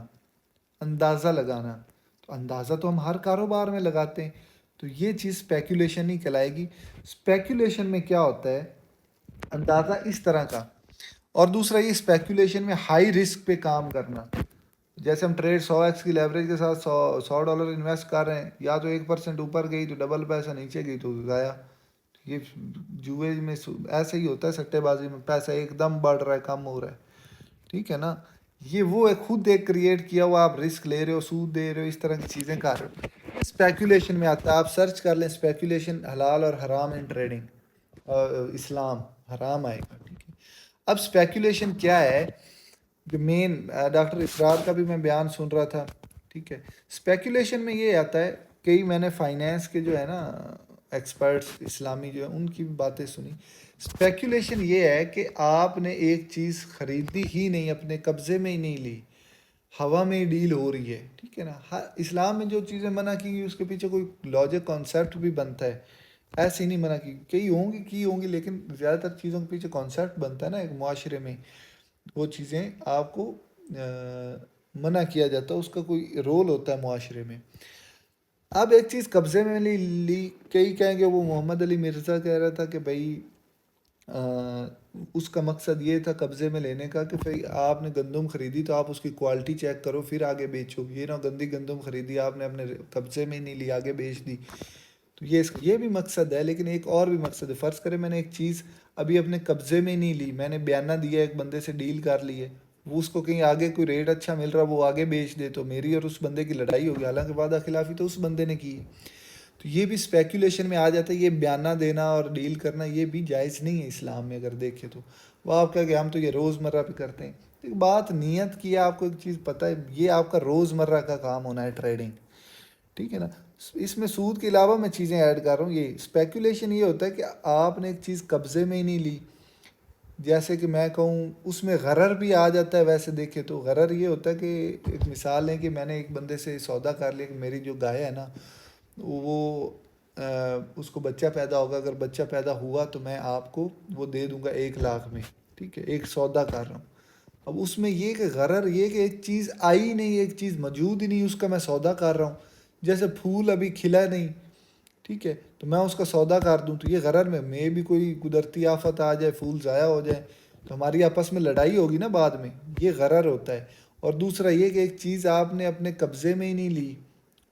اندازہ لگانا. تو اندازہ تو ہم ہر کاروبار میں لگاتے ہیں، تو یہ چیز اسپیکولیشن نہیں کہلائے گی. اسپیکولیشن میں کیا ہوتا ہے؟ اندازہ اس طرح کا. اور دوسرا یہ اسپیکولیشن میں ہائی رسک پہ کام کرنا. جیسے ہم ٹریڈ 100x کی لیوریج کے ساتھ $100 انویسٹ کر رہے ہیں، یا تو 1% اوپر گئی تو ڈبل پیسہ، نیچے گئی تو گیا. یہ جوئے میں ایسے ہی ہوتا ہے، سٹے بازی میں پیسہ ایک دم بڑھ رہا ہے کم ہو رہا ہے ٹھیک ہے نا. یہ وہ ہے خود ایک کریٹ کیا ہوا، آپ رسک لے رہے ہو، سود دے رہے ہو، اس طرح کی چیزیں کر رہے ہو. اسپیکولیشن میں آتا ہے، آپ سرچ کر لیں اسپیکولیشن حلال اور حرام ان ٹریڈنگ، اسلام حرام آئے گا ٹھیک ہے. اب اسپیکولیشن کیا ہے؟ جو مین ڈاکٹر اسرار کا بھی میں بیان سن رہا تھا ٹھیک ہے. اسپیکولیشن میں یہ آتا ہے، کئی میں نے فائنینس کے جو ہے نا ایکسپرٹس اسلامی جو ہیں ان کی باتیں سنی. اسپیکولیشن یہ ہے کہ آپ نے ایک چیز خریدی ہی نہیں، اپنے قبضے میں ہی نہیں لی، ہوا میں ڈیل ہو رہی ہے ٹھیک ہے نا. اسلام میں جو چیزیں منع کی گئی اس کے پیچھے کوئی لاجک کانسیپٹ بھی بنتا ہے. ایسے ہی نہیں منع کی ہوں گی لیکن زیادہ تر چیزوں کے پیچھے کانسیپٹ بنتا ہے نا ایک معاشرے میں. وہ چیزیں آپ کو منع کیا جاتا ہے، اس کا کوئی رول ہوتا ہے معاشرے میں. اب ایک چیز قبضے میں لی، کئی کہیں گے وہ محمد علی مرزا کہہ رہا تھا کہ بھائی اس کا مقصد یہ تھا قبضے میں لینے کا کہ بھائی آپ نے گندم خریدی تو آپ اس کی کوالٹی چیک کرو پھر آگے بیچو، یہ نہ گندی گندم خریدی آپ نے اپنے قبضے میں نہیں لی آگے بیچ دی. تو یہ بھی مقصد ہے. لیکن ایک اور بھی مقصد ہے. فرض کرے میں نے ایک چیز ابھی اپنے قبضے میں نہیں لی، میں نے بیانہ دیا ایک بندے سے ڈیل کر لی ہے، وہ اس کو کہیں آگے کوئی ریٹ اچھا مل رہا وہ آگے بیچ دے، تو میری اور اس بندے کی لڑائی ہوگی، حالانکہ وعدہ خلافی تو اس بندے نے کی ہے. تو یہ بھی اسپیکولیشن میں آ جاتا ہے. یہ بیانہ دینا اور ڈیل کرنا یہ بھی جائز نہیں ہے اسلام میں اگر دیکھیں تو. وہ آپ کہہ کہ ہم تو یہ روزمرہ پہ کرتے ہیں. ایک بات نیت کی ہے، آپ کو ایک چیز پتہ ہے یہ آپ کا روزمرہ کا کام ہونا ہے ٹریڈنگ ٹھیک ہے نا. اس میں سود کے علاوہ میں چیزیں ایڈ کر رہا ہوں. یہ اسپیکولیشن یہ ہوتا ہے کہ آپ نے ایک چیز قبضے میں ہی نہیں لی. جیسے کہ میں کہوں اس میں غرر بھی آ جاتا ہے. ویسے دیکھے تو غرر یہ ہوتا ہے کہ ایک مثال ہے کہ میں نے ایک بندے سے سودا کر لیا کہ میری جو گائے ہے نا وہ اس کو بچہ پیدا ہوگا، اگر بچہ پیدا ہوا تو میں آپ کو وہ دے دوں گا 1 لاکھ میں ٹھیک ہے. ایک سودا کر رہا ہوں. اب اس میں یہ کہ غرر یہ کہ ایک چیز آئی نہیں، ایک چیز موجود ہی نہیں، اس کا میں سودا کر رہا ہوں. جیسے پھول ابھی کھلا نہیں ٹھیک ہے تو میں اس کا سودا کر دوں، تو یہ غرر میں بھی کوئی قدرتی آفت آ جائے، پھول ضائع ہو جائے تو ہماری آپس میں لڑائی ہوگی نا بعد میں. یہ غرر ہوتا ہے. اور دوسرا یہ کہ ایک چیز آپ نے اپنے قبضے میں ہی نہیں لی،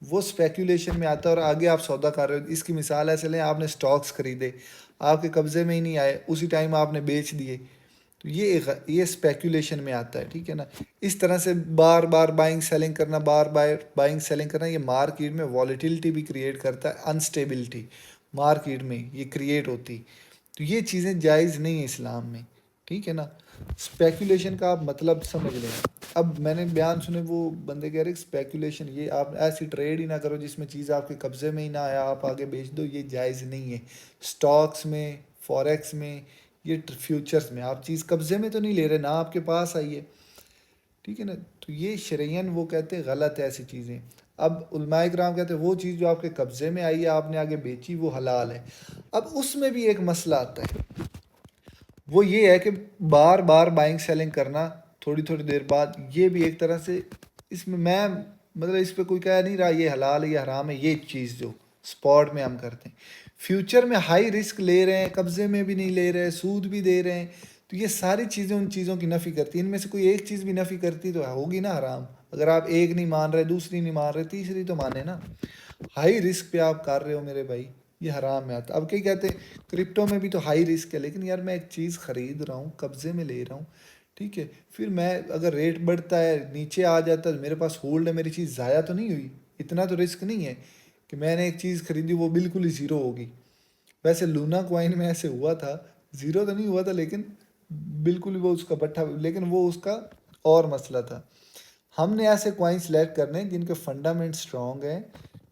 وہ اسپیکولیشن میں آتا ہے اور آگے آپ سودا کر رہے ہو. اس کی مثال ایسے لیں، آپ نے سٹاکس خریدے، آپ کے قبضے میں ہی نہیں آئے، اسی ٹائم آپ نے بیچ دیے، تو یہ اسپیکولیشن میں آتا ہے ٹھیک ہے نا. اس طرح سے بار بار بائنگ سیلنگ کرنا، بار بار بائنگ سیلنگ کرنا، یہ مارکیٹ میں والیٹیلٹی بھی کریٹ کرتا ہے، انسٹیبلٹی مارکیٹ میں یہ کریٹ ہوتی. تو یہ چیزیں جائز نہیں ہیں اسلام میں ٹھیک ہے نا. اسپیکولیشن کا آپ مطلب سمجھ لیں. اب میں نے بیان سنے وہ بندے کہہ رہے اسپیکولیشن یہ آپ ایسی ٹریڈ ہی نہ کرو جس میں چیز آپ کے قبضے میں ہی نہ آیا آپ آگے بیچ دو, یہ جائز نہیں ہے. اسٹاکس میں, فوریکس میں, یہ فیوچرز میں آپ چیز قبضے میں تو نہیں لے رہے نہ آپ کے پاس آئی ہے, ٹھیک ہے نا. تو یہ شرعین وہ کہتے ہیں غلط ہے ایسی چیزیں. اب علماء کرام کہتے ہیں وہ چیز جو آپ کے قبضے میں آئی ہے آپ نے آگے بیچی وہ حلال ہے. اب اس میں بھی ایک مسئلہ آتا ہے, وہ یہ ہے کہ بار بار بائنگ سیلنگ کرنا تھوڑی تھوڑی دیر بعد, یہ بھی ایک طرح سے اس میں مطلب اس پہ کوئی کہہ نہیں رہا یہ حلال ہے یہ حرام ہے. یہ چیز جو اسپاٹ میں ہم کرتے ہیں, فیوچر میں ہائی رسک لے رہے ہیں, قبضے میں بھی نہیں لے رہے, سود بھی دے رہے ہیں, تو یہ ساری چیزیں ان چیزوں کی نفی کرتی ہیں. ان میں سے کوئی ایک چیز بھی نفی کرتی تو ہوگی نا حرام. اگر آپ ایک نہیں مان رہے, دوسری نہیں مان رہے, تیسری تو مانے نا. ہائی رسک پہ آپ کر رہے ہو میرے بھائی, یہ حرام میں آتا. اب کئی کہتے ہیں کرپٹو میں بھی تو ہائی رسک ہے, لیکن یار میں ایک چیز خرید رہا ہوں, قبضے میں لے رہا ہوں, ٹھیک ہے, پھر میں اگر ریٹ بڑھتا ہے نیچے آ جاتا ہے میرے پاس ہولڈ ہے, میری چیز ضائع تو نہیں ہوئی. اتنا تو رسک نہیں ہے کہ میں نے ایک چیز خریدی وہ بالکل ہی زیرو ہوگی. ویسے لونا کوائن میں ایسے ہوا تھا, زیرو تو نہیں ہوا تھا لیکن بالکل ہی وہ اس کا بٹھا, لیکن وہ اس کا اور مسئلہ تھا. ہم نے ایسے کوائن سلیکٹ کرنے جن کے فنڈامنٹ اسٹرانگ ہیں,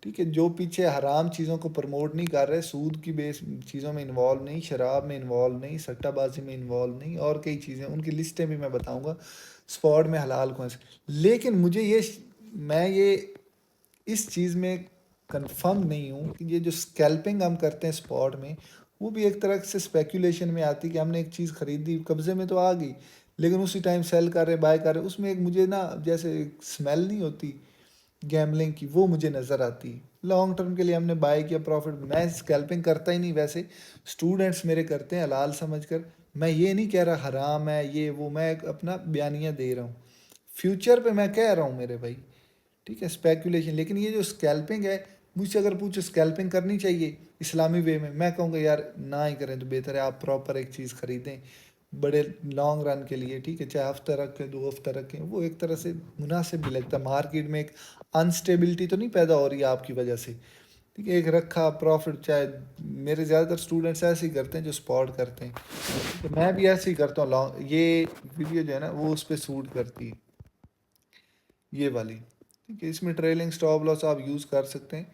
ٹھیک ہے, جو پیچھے حرام چیزوں کو پروموٹ نہیں کر رہے, سود کی بیس چیزوں میں انوالو نہیں, شراب میں انوالو نہیں, سٹہ بازی میں انوالو نہیں, اور کئی چیزیں ان کی لسٹیں بھی میں بتاؤں گا اسپاٹ میں حلال کوائنس. لیکن مجھے میں یہ اس چیز میں کنفرم نہیں ہوں کہ یہ جو اسکیلپنگ ہم کرتے ہیں اسپاٹ میں وہ بھی ایک طرح سے اسپیکولیشن میں آتی کہ ہم نے ایک چیز خریدی قبضے میں تو آ گئی لیکن اسی ٹائم سیل کر رہے بائی کر رہے, اس میں ایک مجھے نا جیسے اسمیل نہیں ہوتی گیملنگ کی, وہ مجھے نظر آتی. لانگ ٹرم کے لیے ہم نے بائی کیا پروفٹ, میں اسکیلپنگ کرتا ہی نہیں, ویسے اسٹوڈنٹس میرے کرتے ہیں حلال سمجھ کر. میں یہ نہیں کہہ رہا حرام ہے یہ وہ, میں اپنا بیانیہ دے رہا ہوں. فیوچر پہ میں کہہ رہا ہوں میرے بھائی, ٹھیک ہے, اسپیکولیشن. لیکن یہ جو اسکیلپنگ ہے مجھ سے اگر پوچھو اسکیلپنگ کرنی چاہیے اسلامی وے میں کہوں گا یار نہ ہی کریں تو بہتر ہے. آپ پراپر ایک چیز خریدیں بڑے لانگ رن کے لیے, ٹھیک ہے, چاہے ہفتہ رکھیں 2 ہفتہ رکھیں, وہ ایک طرح سے مناسب بھی لگتا ہے. مارکیٹ میں ایک انسٹیبلٹی تو نہیں پیدا ہو رہی ہے آپ کی وجہ سے, ٹھیک ہے, ایک رکھا پروفٹ. چاہے میرے زیادہ تر اسٹوڈنٹس ایسے ہی کرتے ہیں جو اسپاٹ کرتے ہیں, تو میں بھی ایسے ہی کرتا ہوں. یہ ویڈیو جو ہے نا وہ اس پہ سوٹ کرتی ہے یہ والی, ٹھیک ہے. اس میں ٹریلنگ اسٹاپ لاس آپ یوز کر سکتے ہیں.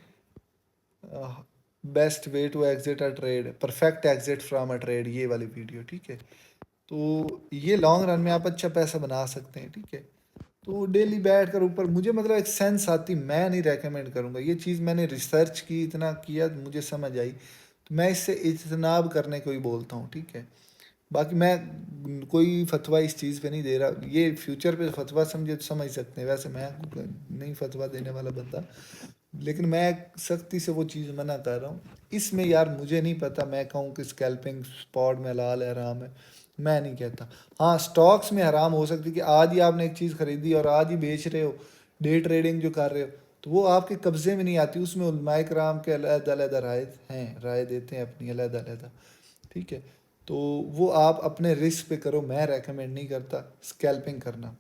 Best way to exit a trade, perfect exit from a trade, یہ والی ویڈیو, ٹھیک ہے. تو یہ لانگ رن میں آپ اچھا پیسہ بنا سکتے ہیں, ٹھیک ہے. تو ڈیلی بیٹھ کر اوپر مجھے مطلب ایک سینس آتی, میں نہیں ریکمینڈ کروں گا یہ چیز. میں نے ریسرچ کی, اتنا کیا, مجھے سمجھ آئی, تو میں اس سے اجتناب کرنے کو ہی بولتا ہوں, ٹھیک ہے. باقی میں کوئی فتویٰ اس چیز پہ نہیں دے رہا, یہ فیوچر پہ فتویٰ سمجھے تو سمجھ سکتے ہیں, ویسے میں نہیں فتویٰ دینے والا بندہ, لیکن میں سختی سے وہ چیز منع کر رہا ہوں. اس میں یار مجھے نہیں پتہ, میں کہوں کہ اسکیلپنگ اسپاٹ میں حلال ہے حرام ہے, میں نہیں کہتا. ہاں اسٹاکس میں حرام ہو سکتی کہ آج ہی آپ نے ایک چیز خریدی اور آج ہی بیچ رہے ہو, ڈے ٹریڈنگ جو کر رہے ہو, تو وہ آپ کے قبضے میں نہیں آتی. اس میں علماء کرام کے علیحدہ علیحدہ رائے ہیں, رائے دیتے ہیں اپنی علیحدہ علیحدہ, ٹھیک ہے. تو وہ آپ اپنے رسک پہ کرو, میں ریکمینڈ نہیں کرتا اسکیلپنگ کرنا.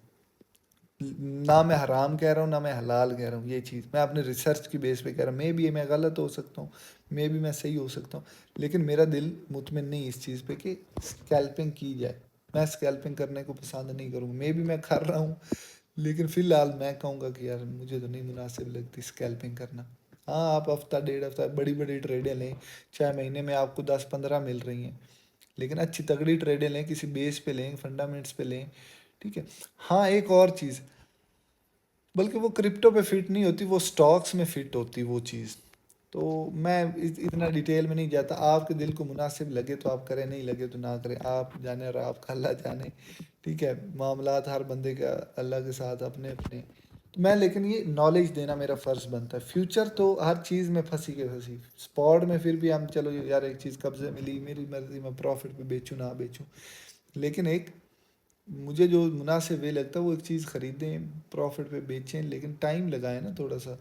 نہ میں حرام کہہ رہا ہوں نہ میں حلال کہہ رہا ہوں, یہ چیز میں اپنے ریسرچ کی بیس پہ کہہ رہا ہوں. میں غلط ہو سکتا ہوں, میں صحیح ہو سکتا ہوں, لیکن میرا دل مطمئن نہیں اس چیز پہ کہ اسکیلپنگ کی جائے. میں اسکیلپنگ کرنے کو پسند نہیں کروں گا, میں کر رہا ہوں, لیکن فی الحال میں کہوں گا کہ یار مجھے تو نہیں مناسب لگتی اسکیلپنگ کرنا. ہاں آپ ہفتہ 1.5 ہفتہ بڑی بڑی ٹریڈیں لیں, چاہے مہینے میں آپ کو 10-15 مل رہی ہیں, لیکن اچھی تگڑی ٹریڈیں لیں, کسی بیس پہ لیں, فنڈامنٹس پہ لیں, ٹھیک ہے. ہاں ایک اور چیز, بلکہ وہ کرپٹو پہ فٹ نہیں ہوتی, وہ اسٹاکس میں فٹ ہوتی وہ چیز. تو میں اتنا ڈیٹیل میں نہیں جاتا, آپ کے دل کو مناسب لگے تو آپ کریں, نہیں لگے تو نہ کریں, آپ جانے اور آپ کا اللہ جانے, ٹھیک ہے. معاملات ہر بندے کا اللہ کے ساتھ اپنے اپنے. تو میں لیکن یہ نالج دینا میرا فرض بنتا ہے. فیوچر تو ہر چیز میں پھنسی کے پھنسی, اسپاٹ میں پھر بھی ہم چلو یار ایک چیز قبضے ملی, میری مرضی میں پروفٹ پہ بیچوں نہ بیچوں, لیکن ایک مجھے جو مناسب وے لگتا ہے وہ ایک چیز خریدیں پروفٹ پہ بیچیں, لیکن ٹائم لگائیں نا تھوڑا سا.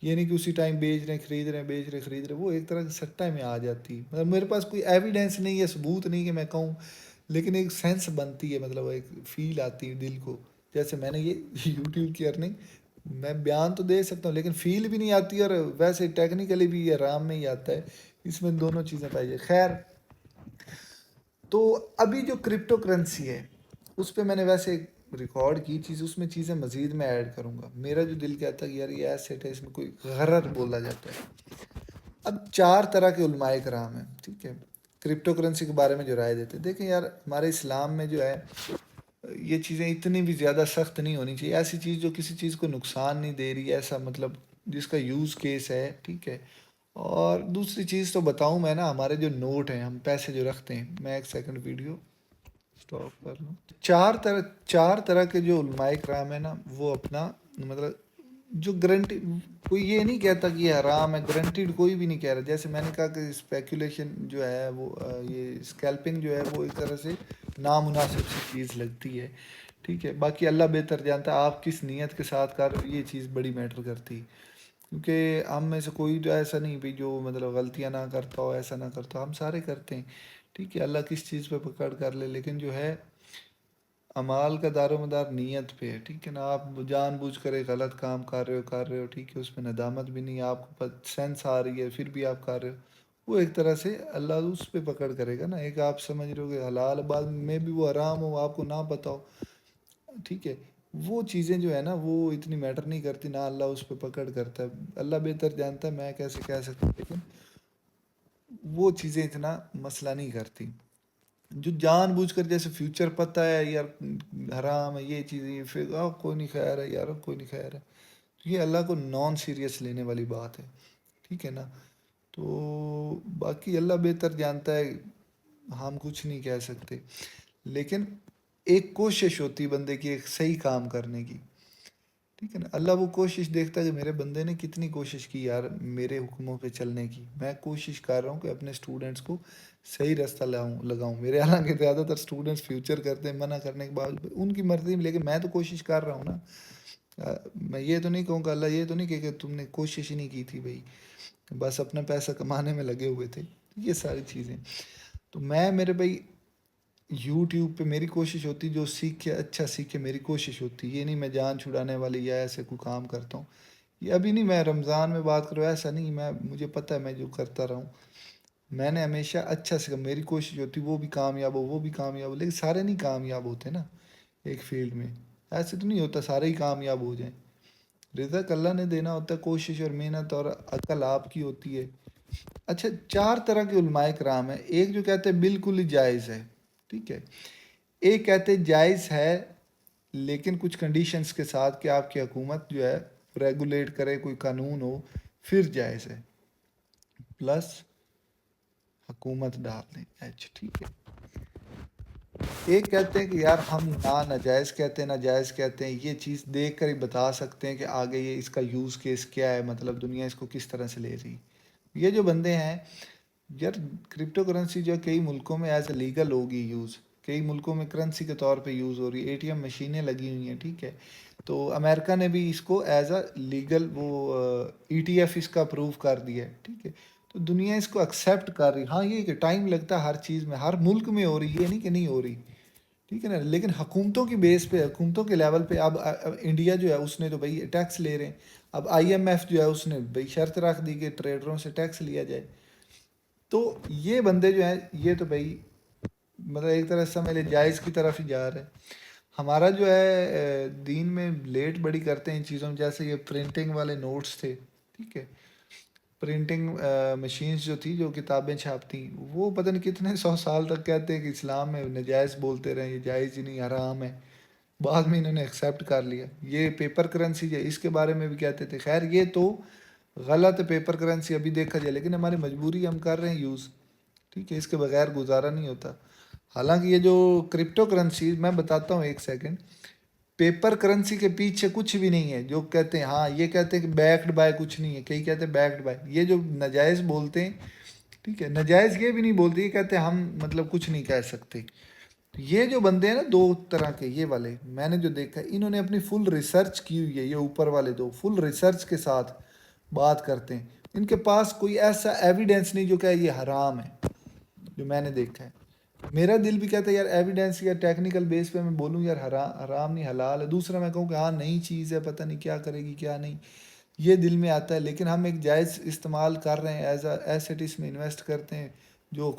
یہ نہیں کہ اسی ٹائم بیچ رہے ہیں خرید رہے ہیں بیچ رہے خرید رہے, وہ ایک طرح سے سٹہ میں آ جاتی. مطلب میرے پاس کوئی ایویڈینس نہیں ہے, ثبوت نہیں کہ میں کہوں, لیکن ایک سینس بنتی ہے, مطلب ایک فیل آتی ہے دل کو. جیسے میں نے یہ یوٹیوب کی ارننگ میں بیان تو دے سکتا ہوں لیکن فیل بھی نہیں آتی, اور ویسے ٹیکنیکلی بھی یہ آرام میں ہی آتا ہے. اس میں دونوں چیزیں پائی جائے. خیر تو ابھی جو کرپٹو کرنسی ہے اس پہ میں نے ویسے ریکارڈ کی چیز، اس میں چیزیں مزید میں ایڈ کروں گا. میرا جو دل کہتا ہے کہ یار یہ ایسٹ ہے، اس میں کوئی غرر بولا جاتا ہے. اب 4 طرح کے علماء کرام ہیں، ٹھیک ہے، کرپٹو کرنسی کے بارے میں جو رائے دیتے ہیں. دیکھیں یار ہمارے اسلام میں جو ہے یہ چیزیں اتنی بھی زیادہ سخت نہیں ہونی چاہیے. ایسی چیز جو کسی چیز کو نقصان نہیں دے رہی، ایسا مطلب جس کا یوز کیس ہے، ٹھیک ہے. اور دوسری چیز تو بتاؤں میں نا، ہمارے جو نوٹ ہیں، ہم پیسے جو رکھتے ہیں، میں ایک سیکنڈ ویڈیو اسٹاپ کر لوں. 4 طرح کے جو علماء کرام ہیں نا، وہ اپنا مطلب جو گارنٹی، کوئی یہ نہیں کہتا کہ یہ حرام ہے، گارنٹیڈ کوئی بھی نہیں کہہ رہا. جیسے میں نے کہا کہ اسپیکولیشن جو ہے وہ یہ اسکیلپنگ جو ہے وہ ایک طرح سے نامناسب سی چیز لگتی ہے، ٹھیک ہے. باقی اللہ بہتر جانتا ہے آپ کس نیت کے ساتھ کر رہے ہو، یہ چیز بڑی میٹر کرتی ہے. کیونکہ ہم میں سے کوئی تو ایسا نہیں بھی جو مطلب غلطیاں نہ کرتا ہو، ایسا نہ کرتا ہو، ہم سارے کرتے ہیں، ٹھیک ہے. اللہ کس چیز پہ پکڑ کر لے، لیکن جو ہے اعمال کا دار و مدار نیت پہ ہے، ٹھیک ہے نا. آپ جان بوجھ کر ایک غلط کام کر رہے ہو، ٹھیک ہے، اس میں ندامت بھی نہیں ہے، آپ کو سینس آ رہی ہے، پھر بھی آپ کر رہے ہو، وہ ایک طرح سے اللہ اس پہ پکڑ کرے گا نا. ایک آپ سمجھ رہے ہو کہ حلال، بعد میں بھی وہ حرام ہو، آپ کو نہ پتہ ہو، ٹھیک ہے. وہ چیزیں جو ہے نا وہ اتنی میٹر نہیں کرتی، نہ اللہ اس پہ پکڑ کرتا ہے. اللہ بہتر جانتا ہے، میں کیسے کہہ سکتا ہوں، لیکن وہ چیزیں اتنا مسئلہ نہیں کرتی. جو جان بوجھ کر جیسے فیوچر پتہ ہے یار حرام ہے یہ چیز، یہ پھر کوئی نہیں خیر ہے یار، کوئی نہیں خیر ہے، تو یہ اللہ کو نان سیریس لینے والی بات ہے، ٹھیک ہے نا. تو باقی اللہ بہتر جانتا ہے، ہم کچھ نہیں کہہ سکتے. لیکن ایک کوشش ہوتی بندے کی ایک صحیح کام کرنے کی، ٹھیک ہے نا. اللہ وہ کوشش دیکھتا ہے کہ میرے بندے نے کتنی کوشش کی یار میرے حکموں پہ چلنے کی. میں کوشش کر رہا ہوں کہ اپنے اسٹوڈنٹس کو صحیح راستہ لگاؤں. میرے حالانکہ زیادہ تر اسٹوڈنٹس فیوچر کرتے ہیں منع کرنے کے بعد، ان کی مرضی میں، لیکن میں تو کوشش کر رہا ہوں نا. میں یہ تو نہیں کہوں گا، اللہ یہ تو نہیں کہ تم نے کوشش ہی نہیں کی تھی بھائی، بس اپنا پیسہ کمانے میں لگے ہوئے تھے. یہ ساری چیزیں تو میرے بھائی یوٹیوب پہ میری کوشش ہوتی جو سیکھے اچھا سیکھے، میری کوشش ہوتی. یہ نہیں میں جان چھڑانے والی یا ایسے کوئی کام کرتا ہوں. یہ ابھی نہیں میں رمضان میں بات کروں، ایسا نہیں، مجھے پتہ ہے میں جو کرتا رہا ہوں، میں نے ہمیشہ اچھا سیکھا. میری کوشش ہوتی وہ بھی کامیاب ہو، وہ بھی کامیاب ہو، لیکن سارے نہیں کامیاب ہوتے نا ایک فیلڈ میں. ایسے تو نہیں ہوتا سارے ہی کامیاب ہو جائیں. رزق اللہ نے دینا ہوتا ہے، کوشش اور محنت اور عقل آپ کی ہوتی ہے. اچھا 4 طرح کے علماء کرام ہیں. ایک جو کہتے ہیں بالکل ہی جائز ہے، ٹھیک ہے. ایک کہتے ہیں جائز ہے لیکن کچھ کنڈیشنز کے ساتھ، کہ آپ کی حکومت جو ہے ریگولیٹ کرے، کوئی قانون ہو، پھر جائز ہے، پلس حکومت ڈال دیں ایچ، ٹھیک ہے. ایک کہتے ہیں کہ یار ہم نہ ناجائز کہتے ہیں نہ جائز کہتے ہیں، یہ چیز دیکھ کر ہی بتا سکتے ہیں کہ آگے یہ اس کا یوز کیس کیا ہے، مطلب دنیا اس کو کس طرح سے لے رہی. یہ جو بندے ہیں یار، کرپٹو کرنسی جو کئی ملکوں میں ایز اے لیگل ہوگی یوز، کئی ملکوں میں کرنسی کے طور پہ یوز ہو رہی ہے، اے ٹی ایم مشینیں لگی ہوئی ہیں، ٹھیک ہے. تو امریکہ نے بھی اس کو ایز اے لیگل وہ ای ٹی ایف اس کا اپروو کر دیا ہے، ٹھیک ہے. تو دنیا اس کو ایکسیپٹ کر رہی. ہاں یہ کہ ٹائم لگتا ہے ہر چیز میں، ہر ملک میں ہو رہی ہے، نہیں کہ نہیں ہو رہی، ٹھیک ہے نا. لیکن حکومتوں کی بیس پہ، حکومتوں کے لیول پہ اب انڈیا جو ہے اس نے تو بھائی ٹیکس لے رہے ہیں. اب آئی ایم ایف جو ہے اس نے بھائی شرط رکھ دی کہ ٹریڈروں سے ٹیکس لیا جائے. تو یہ بندے جو ہیں یہ تو بھائی مطلب ایک طرح سے سمجھ لے جائز کی طرف ہی جا رہے ہیں. ہمارا جو ہے دین میں لیٹ بڑی کرتے ہیں ان چیزوں میں، جیسے یہ پرنٹنگ والے نوٹس تھے، ٹھیک ہے. پرنٹنگ مشینز جو تھی جو کتابیں چھاپتی، وہ پتہ نہیں کتنے 100 سال تک کہتے ہیں کہ اسلام میں ناجائز بولتے رہے، یہ جائز ہی نہیں، حرام ہے. بعد میں انہوں نے ایکسیپٹ کر لیا. یہ پیپر کرنسی جو اس کے بارے میں بھی کہتے تھے، خیر یہ تو غلط ہے پیپر کرنسی ابھی دیکھا جائے، لیکن ہماری مجبوری ہم کر رہے ہیں یوز، ٹھیک ہے. اس کے بغیر گزارا نہیں ہوتا. حالانکہ یہ جو کرپٹو کرنسی میں بتاتا ہوں ایک سیکنڈ، پیپر کرنسی کے پیچھے کچھ بھی نہیں ہے. جو کہتے ہیں ہاں یہ کہتے ہیں کہ بیکڈ بائی کچھ نہیں ہے، کئی کہتے ہیں بیکڈ بائی. یہ جو ناجائز بولتے ہیں، ٹھیک ہے، ناجائز یہ بھی نہیں بولتے، یہ کہتے ہیں ہم مطلب کچھ نہیں کہہ سکتے. یہ جو بندے ہیں نا 2 طرح کے، یہ والے میں نے جو دیکھا، انہوں نے اپنی فل ریسرچ کی ہوئی ہے. یہ اوپر والے 2 فل ریسرچ کے ساتھ بات کرتے ہیں. ان کے پاس کوئی ایسا ایویڈنس نہیں جو کہ یہ حرام ہے، جو میں نے دیکھا ہے. میرا دل بھی کہتا ہے یار ایویڈنس یا ٹیکنیکل بیس پہ میں بولوں یار حرام نہیں حلال ہے. دوسرا میں کہوں کہ ہاں نئی چیز ہے، پتہ نہیں کیا کرے گی کیا نہیں، یہ دل میں آتا ہے. لیکن ہم ایک جائز استعمال کر رہے ہیں، ایز اے ایسٹ اس میں انویسٹ کرتے ہیں، جو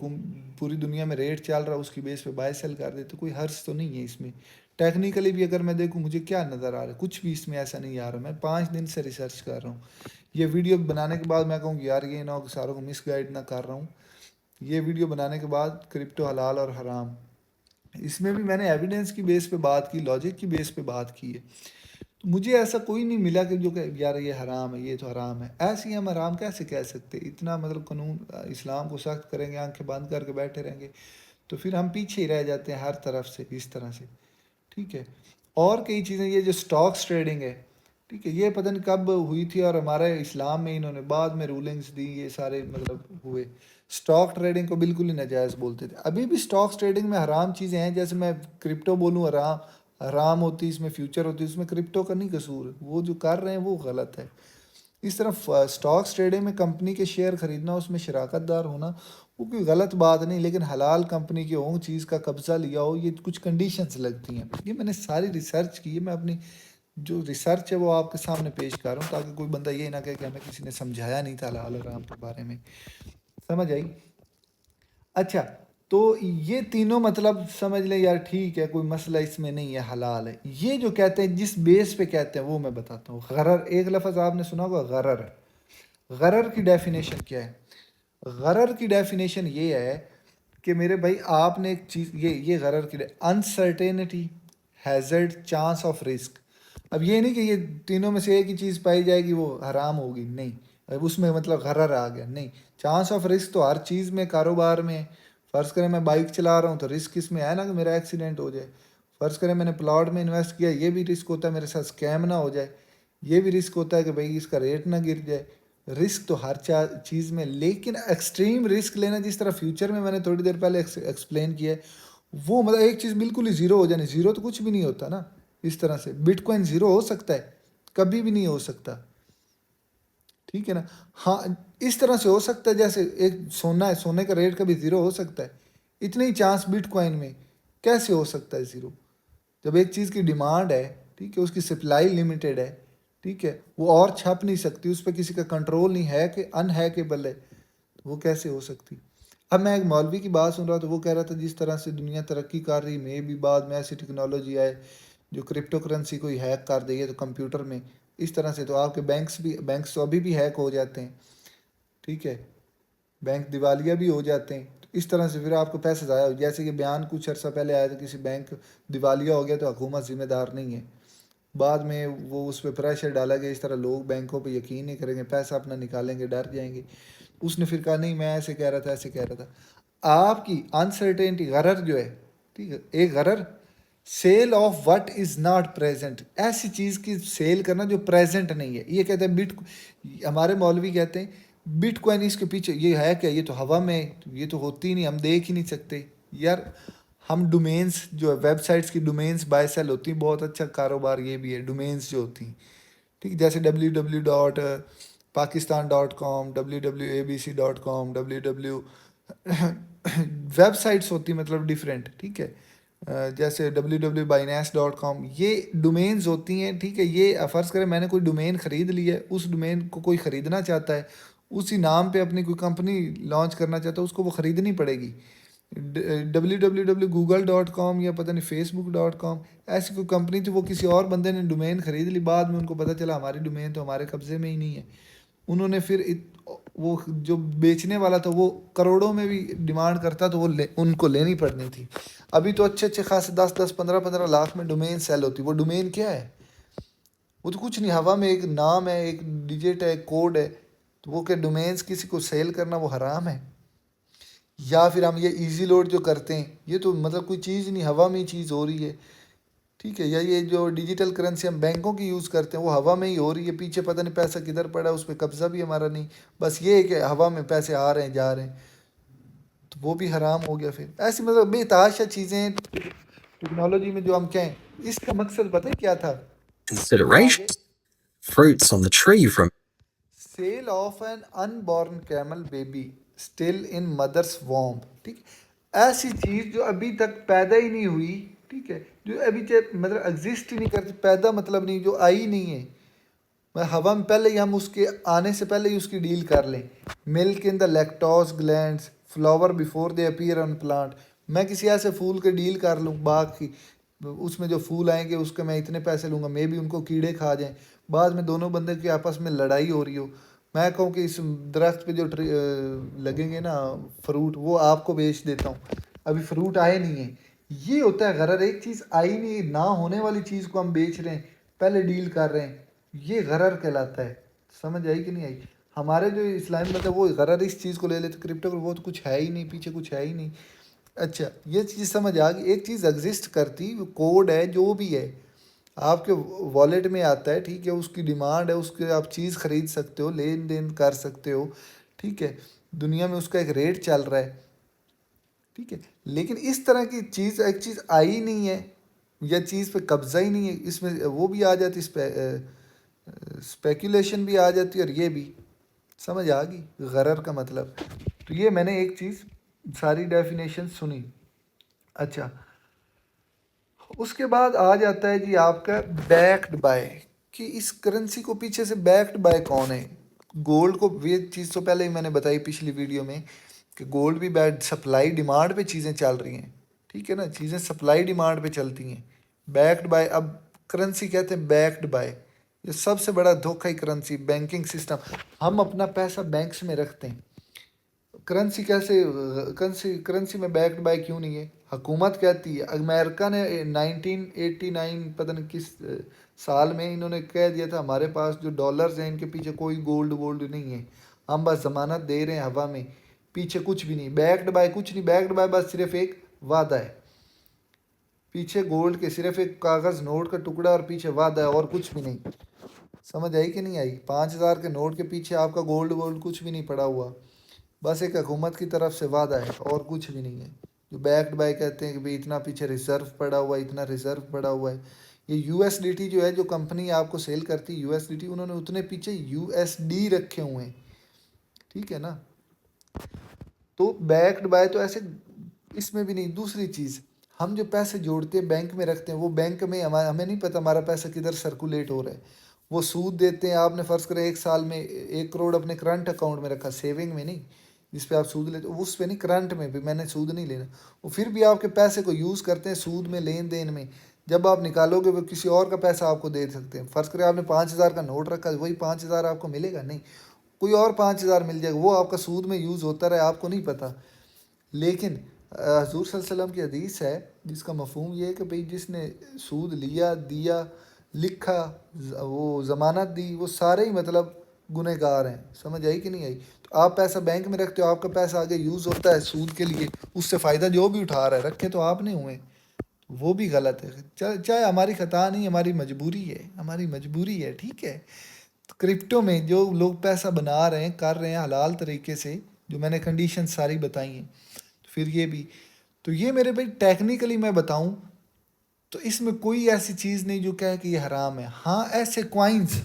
پوری دنیا میں ریٹ چل رہا ہے اس کی بیس پہ بائی سیل کر دیتے. کوئی حرج تو نہیں ہے اس میں. ٹیکنیکلی بھی اگر میں دیکھوں مجھے کیا نظر آ رہا ہے, کچھ بھی اس میں ایسا نہیں آ رہا. میں 5 دن سے ریسرچ کر رہا ہوں. یہ ویڈیو بنانے کے بعد میں کہوں کہ یار یہ نہ ہو کہ ساروں کو مس گائیڈ نہ کر رہا ہوں. یہ ویڈیو بنانے کے بعد کرپٹو حلال اور حرام, اس میں بھی میں نے ایویڈنس کی بیس پہ بات کی, لاجک کی بیس پہ بات کی ہے. تو مجھے ایسا کوئی نہیں ملا کہ جو کہ یار یہ حرام ہے, یہ تو حرام ہے. ایسے ہی ہم حرام کیسے کہہ سکتے؟ اتنا مطلب قانون اسلام کو سخت کریں گے, آنکھیں بند کر کے بیٹھے رہیں گے, تو پھر ہم پیچھے ہی رہ جاتے ہیں ہر طرف سے اس طرح سے. ٹھیک ہے. اور کئی چیزیں, یہ جو سٹاکس ٹریڈنگ ہے, ٹھیک ہے, یہ پتہ نہیں کب ہوئی تھی, اور ہمارے اسلام میں انہوں نے بعد میں رولنگس دی, یہ سارے مطلب ہوئے. سٹاک ٹریڈنگ کو بالکل ہی ناجائز بولتے تھے. ابھی بھی سٹاکس ٹریڈنگ میں حرام چیزیں ہیں, جیسے میں کرپٹو بولوں حرام, حرام ہوتی اس میں فیوچر ہوتی, اس میں کرپٹو کا نہیں قصور ہے, وہ جو کر رہے ہیں وہ غلط ہے. اس طرح سٹاکس ٹریڈنگ میں کمپنی کے شیئر خریدنا, اس میں شراکت دار ہونا, وہ کوئی غلط بات نہیں, لیکن حلال کمپنی کی ہو, چیز کا قبضہ لیا ہو, یہ کچھ کنڈیشنز لگتی ہیں. یہ میں نے ساری ریسرچ کی ہے, میں اپنی جو ریسرچ ہے وہ آپ کے سامنے پیش کر رہا ہوں, تاکہ کوئی بندہ یہ نہ کہے کہ ہمیں کسی نے سمجھایا نہیں تھا حلال حرام کے بارے میں. سمجھ آئی؟ اچھا, تو یہ تینوں مطلب سمجھ لیں یار, ٹھیک ہے, کوئی مسئلہ اس میں نہیں ہے, حلال ہے. یہ جو کہتے ہیں جس بیس پہ کہتے ہیں وہ میں بتاتا ہوں. غرر, ایک لفظ آپ نے سنا ہوگا, غرر. غرر کی ڈیفینیشن کیا ہے؟ غرر کی ڈیفینیشن یہ ہے کہ میرے بھائی آپ نے ایک چیز, یہ غرر کی uncertainty, hazard, chance of risk. اب یہ نہیں کہ یہ تینوں میں سے ایک ہی چیز پائی جائے گی وہ حرام ہوگی, نہیں, اب اس میں مطلب غرر آ گیا, نہیں. چانس آف رسک تو ہر چیز میں, کاروبار میں. فرض کریں میں بائک چلا رہا ہوں تو رسک اس میں ہے نا کہ میرا ایکسیڈنٹ ہو جائے. فرض کریں میں نے پلاٹ میں انویسٹ کیا, یہ بھی رسک ہوتا ہے میرے ساتھ اسکیم نہ ہو جائے. یہ بھی رسک ہوتا ہے کہ بھائی اس کا ریٹ نہ گر جائے. رسک تو ہر چیز میں, لیکن ایکسٹریم رسک لینا, جس طرح فیوچر میں نے تھوڑی دیر پہلے ایکسپلین کیا ہے, وہ مطلب ایک چیز بالکل ہی زیرو ہو جانے. زیرو تو کچھ بھی نہیں ہوتا نا. اس طرح سے بٹ کوائن زیرو ہو سکتا ہے, کبھی بھی نہیں ہو سکتا. ٹھیک ہے نا. ہاں, اس طرح سے ہو سکتا ہے جیسے ایک سونا ہے, سونے کا ریٹ کبھی زیرو ہو سکتا ہے. اتنے ہی چانس بٹ کوائن میں کیسے ہو سکتا ہے زیرو؟ جب ایک چیز کی ڈیمانڈ ہے, ٹھیک ہے, اس کی سپلائی لمیٹیڈ ہے, ٹھیک ہے, وہ اور چھپ نہیں سکتی, اس پہ کسی کا کنٹرول نہیں ہے کہ انہیکیبل ہے, تو وہ کیسے ہو سکتی؟ اب میں ایک مولوی کی بات سن رہا تو وہ کہہ رہا تھا جس طرح سے دنیا ترقی کر رہی, میں بھی بعد میں ایسی ٹیکنالوجی آئے جو کرپٹو کرنسی کو ہی ہیک کر دے, تو کمپیوٹر میں اس طرح سے تو آپ کے بینکس تو ابھی بھی ہیک ہو جاتے ہیں. ٹھیک ہے, بینک دیوالیہ بھی ہو جاتے ہیں. تو اس طرح سے پھر آپ کو پیسے ضائع ہو, جیسے کہ بیان کچھ عرصہ پہلے آیا تھا, کسی بینک دیوالیہ ہو گیا تو حکومت ذمہ دار نہیں ہے. بعد میں وہ اس پہ پریشر ڈالا گیا, اس طرح لوگ بینکوں پہ یقین نہیں کریں گے, پیسہ اپنا نکالیں گے, ڈر جائیں گے. اس نے پھر کہا نہیں میں ایسے کہہ رہا تھا, ایسے کہہ رہا تھا. آپ کی انسرٹینٹی, غرر جو ہے, ٹھیک ہے, ایک غرر, sale of what is not present, ایسی چیز کی سیل کرنا جو پریزنٹ نہیں ہے. یہ کہتے ہیں ہمارے مولوی کہتے ہیں بٹ کوائن اس کے پیچھے یہ ہے کہ یہ تو ہوا میں, یہ تو ہوتی نہیں, ہم دیکھ ہی نہیں سکتے. یار ہم ڈومینس جو ہے, ویب سائٹس کی ڈومینس بائی سیل ہوتی ہیں, بہت اچھا کاروبار یہ بھی ہے, ڈومینس جو ہوتی ہیں, ٹھیک, جیسے www.pakistan.com, www.abc.com, www web sites ہوتی مطلب ڈیفرنٹ, ٹھیک ہے, جیسے www.binance.com, یہ ڈومینز ہوتی ہیں. ٹھیک ہے, یہ فرض کریں میں نے کوئی ڈومین خرید لی ہے, اس ڈومین کو کوئی خریدنا چاہتا ہے, اسی نام پہ اپنی کوئی کمپنی لانچ کرنا چاہتا ہے, اس کو وہ خریدنی پڑے گی. www.google.com یا پتہ نہیں facebook.com, ایسی کوئی کمپنی تھی, وہ کسی اور بندے نے ڈومین خرید لی, بعد میں ان کو پتہ چلا ہماری ڈومین تو ہمارے قبضے میں ہی نہیں ہے. انہوں نے پھر وہ جو بیچنے والا تھا وہ کروڑوں میں بھی ڈیمانڈ کرتا, تو وہ ان کو لینی پڑنی تھی. ابھی تو اچھے اچھے خاصے 10 15 لاکھ میں ڈومین سیل ہوتی. وہ ڈومین کیا ہے؟ وہ تو کچھ نہیں, ہوا میں ایک نام ہے, ایک ڈیجٹ ہے, ایک کوڈ ہے. تو وہ کہ ڈومینس کسی کو سیل کرنا وہ حرام ہے؟ یا پھر ہم یہ ایزی لوڈ جو کرتے ہیں, یہ تو مطلب کوئی چیز نہیں, ہوا میں ہی چیز ہو رہی ہے. ٹھیک ہے, یا یہ جو ڈیجیٹل کرنسی ہم بینکوں کی یوز کرتے ہیں, وہ ہوا میں ہی ہو رہی ہے, پیچھے پتہ نہیں پیسہ کدھر پڑا ہے, اس پہ قبضہ بھی ہمارا نہیں, بس یہ ہے کہ ہوا میں پیسے آ رہے ہیں جا رہے ہیں, تو وہ بھی حرام ہو گیا. پھر ایسی مطلب بے تحاشا چیزیں ٹیکنالوجی میں جو ہم کہیں, اس کا مقصد پتہ ہے کیا تھا؟ consideration fruits on the tree from sale of an unborn camel baby still in mother's womb. ٹھیک, ایسی چیز جو ابھی تک پیدا ہی نہیں ہوئی, ٹھیک ہے, جو ابھی مطلب ایگزسٹ ہی نہیں کرتی, پیدا مطلب نہیں, جو آئی نہیں ہے, ہوا میں پہلے ہی ہم اس کے آنے سے پہلے ہی اس کی ڈیل کر لیں. Milk in the lactose glands flower before they appear on plant. میں کسی ایسے پھول کے ڈیل کر لوں باغ کی, اس میں جو پھول آئیں گے اس کے میں اتنے پیسے لوں گا, مے بھی ان کو کیڑے کھا جائیں, بعد میں دونوں بندے کے آپس میں لڑائی ہو رہی ہو, میں کہوں کہ اس درخت پہ جو لگیں گے نا فروٹ وہ آپ کو بیچ دیتا ہوں, ابھی فروٹ آئے نہیں ہیں. یہ ہوتا ہے غرر, ایک چیز آئی نہیں, نہ ہونے والی چیز کو ہم بیچ رہے ہیں, پہلے ڈیل کر رہے ہیں, یہ غرر کہلاتا ہے. سمجھ آئی کہ نہیں آئی؟ ہمارے جو اسلامی مطلب وہ غرر اس چیز کو لے لیتے کرپٹو کو, وہ تو کچھ ہے ہی نہیں, پیچھے کچھ ہے ہی نہیں. اچھا یہ چیز سمجھ آ گئی. ایک چیز ایگزسٹ کرتی, کوڈ ہے جو بھی ہے آپ کے والیٹ میں آتا ہے, ٹھیک ہے, اس کی ڈیمانڈ ہے, اس کے آپ چیز خرید سکتے ہو, لین دین کر سکتے ہو, ٹھیک ہے, دنیا میں اس کا ایک ریٹ چل رہا ہے, ٹھیک ہے. لیکن اس طرح کی چیز ایک چیز آئی نہیں ہے یا چیز پہ قبضہ ہی نہیں ہے, اس میں وہ بھی آ جاتی, اسپیکولیشن بھی آ جاتی, اور یہ بھی سمجھ آ گئی غرر کا مطلب. تو یہ میں نے ایک چیز ساری ڈیفینیشن سنی. اچھا اس کے بعد آ جاتا ہے جی آپ کا بیکڈ بائی, کہ اس کرنسی کو پیچھے سے بیکڈ بائی کون ہے. گولڈ کو, یہ چیز تو پہلے ہی میں نے بتائی پچھلی ویڈیو میں کہ گولڈ بھی سپلائی ڈیمانڈ پہ چیزیں چل رہی ہیں, ٹھیک ہے نا, چیزیں سپلائی ڈیمانڈ پہ چلتی ہیں. بیکڈ بائی, اب کرنسی کہتے ہیں بیکڈ بائی, یہ سب سے بڑا دھوکہ ہی کرنسی, بینکنگ سسٹم. ہم اپنا پیسہ بینکس میں رکھتے ہیں, کرنسی کیسے, کرنسی میں بیکڈ بائی کیوں نہیں ہے؟ حکومت کہتی ہے, امریکہ نے 1989 پتہ نہیں کس سال میں انہوں نے کہہ دیا تھا ہمارے پاس جو ڈالرز ہیں ان کے پیچھے کوئی گولڈ وولڈ نہیں ہے, ہم بس ضمانت دے رہے ہیں ہوا میں, پیچھے کچھ بھی نہیں. بیکڈ بائی کچھ نہیں, بیکڈ بائی بس صرف ایک وعدہ ہے, پیچھے گولڈ کے صرف ایک کاغذ نوٹ کا ٹکڑا اور پیچھے وعدہ ہے اور کچھ بھی نہیں. سمجھ آئی کہ نہیں آئی؟ 5000 کے نوٹ کے پیچھے آپ کا گولڈ وولڈ کچھ بھی نہیں پڑا ہوا, بس ایک حکومت کی طرف سے وعدہ ہے اور کچھ بھی نہیں ہے. جو بیکڈ بائی کہتے ہیں کہ بھئی اتنا پیچھے ریزرو پڑا ہوا ہے, اتنا ریزرو پڑا ہوا ہے. یہ یو ایس ڈی ٹی جو ہے, جو کمپنی آپ کو سیل کرتی ہے یو ایس ڈی ٹی, انہوں نے اتنے پیچھے یو ایس ڈی رکھے ہوئے ہیں, ٹھیک ہے نا. تو بیکڈ بائی تو ایسے اس میں بھی نہیں. دوسری چیز, ہم جو پیسے جوڑتے ہیں بینک میں رکھتے ہیں, وہ بینک میں ہمیں نہیں پتہ ہمارا پیسہ کدھر سرکولیٹ ہو رہا ہے. وہ سود دیتے ہیں, آپ نے فرض کرے 1 سال میں 1 کروڑ اپنے کرنٹ اکاؤنٹ میں رکھا, سیونگ میں نہیں جس پہ آپ سود لیتے, اس پہ نہیں, کرنٹ میں بھی میں نے سود نہیں لینا. وہ پھر بھی آپ کے پیسے کو یوز کرتے ہیں سود میں, لین دین میں. جب آپ نکالو گے وہ کسی اور کا پیسہ آپ کو دے سکتے ہیں. فرض کرے آپ نے 5000 کا نوٹ رکھا, وہی 5000 آپ کو ملے گا نہیں, کوئی اور 5000 مل جائے گا, وہ آپ کا سود میں یوز ہوتا رہے, آپ کو نہیں پتہ. لیکن حضور صلی اللہ علیہ وسلم کی حدیث ہے جس کا مفہوم یہ ہے کہ بھئی جس نے سود لیا, دیا, لکھا, وہ ضمانت دی, وہ سارے ہی مطلب گنہگار ہیں. سمجھ آئی کہ نہیں آئی؟ تو آپ پیسہ بینک میں رکھتے ہو, آپ کا پیسہ آگے یوز ہوتا ہے سود کے لیے, اس سے فائدہ جو بھی اٹھا رہا ہے, رکھے تو آپ نہیں ہوئے, وہ بھی غلط ہے. چاہے ہماری خطا نہیں, ہماری مجبوری ہے, ہماری مجبوری ہے, ٹھیک ہے. کرپٹو میں جو لوگ پیسہ بنا رہے ہیں, کر رہے ہیں حلال طریقے سے, جو میں نے کنڈیشن ساری بتائی ہیں, تو پھر یہ بھی. تو یہ میرے بھائی ٹیکنیکلی میں بتاؤں تو اس میں کوئی ایسی چیز نہیں جو کہے کہ یہ حرام ہے. ہاں ایسے کوائنز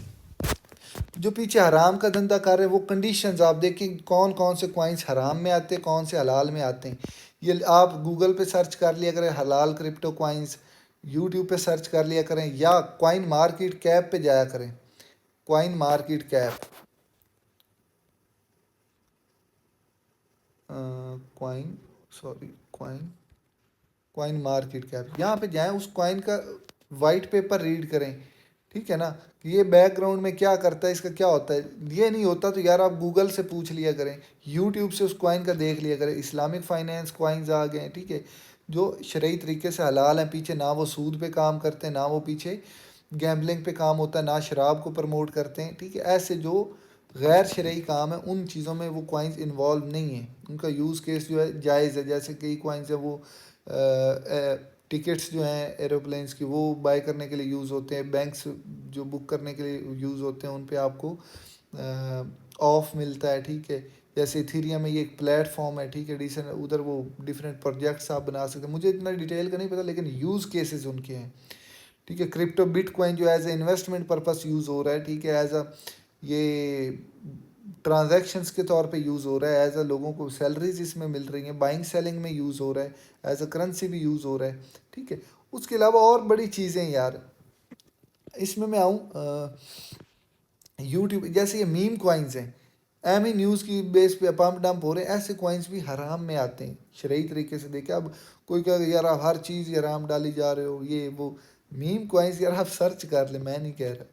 جو پیچھے حرام کا دھندہ کر رہے ہیں, وہ کنڈیشنز آپ دیکھیں کون کون سے کوائنز حرام میں آتے ہیں, کون سے حلال میں آتے ہیں. یہ آپ گوگل پہ سرچ کر لیا کریں حلال کرپٹو کوائنز, یوٹیوب پہ سرچ کر لیا کریں, یا کوائن مارکیٹ کیپ پہ جایا کریں. Coin market cap, coin market cap, یہاں پہ جائیں, اس کوائن کا وائٹ پیپر ریڈ کریں, ٹھیک ہے نا, کہ یہ بیک گراؤنڈ میں کیا کرتا ہے, اس کا کیا ہوتا ہے. یہ نہیں ہوتا تو یار آپ گوگل سے پوچھ لیا کریں, یوٹیوب سے اس کوائن کا دیکھ لیا کریں. اسلامک فائنینس کوائنز آ گئے ہیں, ٹھیک ہے, جو شرعی طریقے سے حلال ہیں, پیچھے نہ وہ سود پہ کام کرتے ہیں, نہ وہ پیچھے گیمبلنگ پہ کام ہوتا ہے, نہ شراب کو پروموٹ کرتے ہیں, ٹھیک ہے. ایسے جو غیر شرعی کام ہے ان چیزوں میں وہ کوائنز انوالو نہیں ہیں, ان کا یوز کیس جو ہے جائز ہے. جیسے کئی کوائنز ہیں وہ ٹکٹس جو ہیں ایروپلینس کی وہ بائی کرنے کے لیے یوز ہوتے ہیں, بینکس جو بک کرنے کے لیے یوز ہوتے ہیں, ان پہ آپ کو آف ملتا ہے, ٹھیک ہے. جیسے ایتھیریم میں یہ ایک پلیٹ فارم ہے, ٹھیک ہے, ڈیسنٹ, ادھر وہ ڈفرینٹ پروجیکٹس آپ بنا سکتے ہیں. مجھے اتنا ڈیٹیل کا نہیں پتہ, لیکن یوز کیسز ان کے ہیں, ٹھیک ہے. کرپٹو بٹ کوائن جو as a investment purpose use ہو رہا ہے, ٹھیک ہے, ایز اے یہ ٹرانزیکشنس کے طور پہ یوز ہو رہا ہے, ایز اے لوگوں کو سیلریز اس میں مل رہی ہیں, بائنگ سیلنگ میں یوز ہو رہا ہے, ایز اے کرنسی بھی یوز ہو رہا ہے, ٹھیک ہے. اس کے علاوہ اور بڑی چیزیں یار, اس میں آؤں یوٹیوب, جیسے یہ میم کوائنز ہیں, ایم ای نیوز کی بیس پہ پمپ ڈمپ ہو رہے ہیں، ایسے کوائنس بھی حرام میں آتے ہیں شرعی طریقے سے دیکھیں. اب کوئی کہے کہ یار آپ ہر چیز ہی حرام ڈالی جا رہے ہو یہ وہ. میم کوائنس یار آپ سرچ کر لیں، میں نہیں کہہ رہا،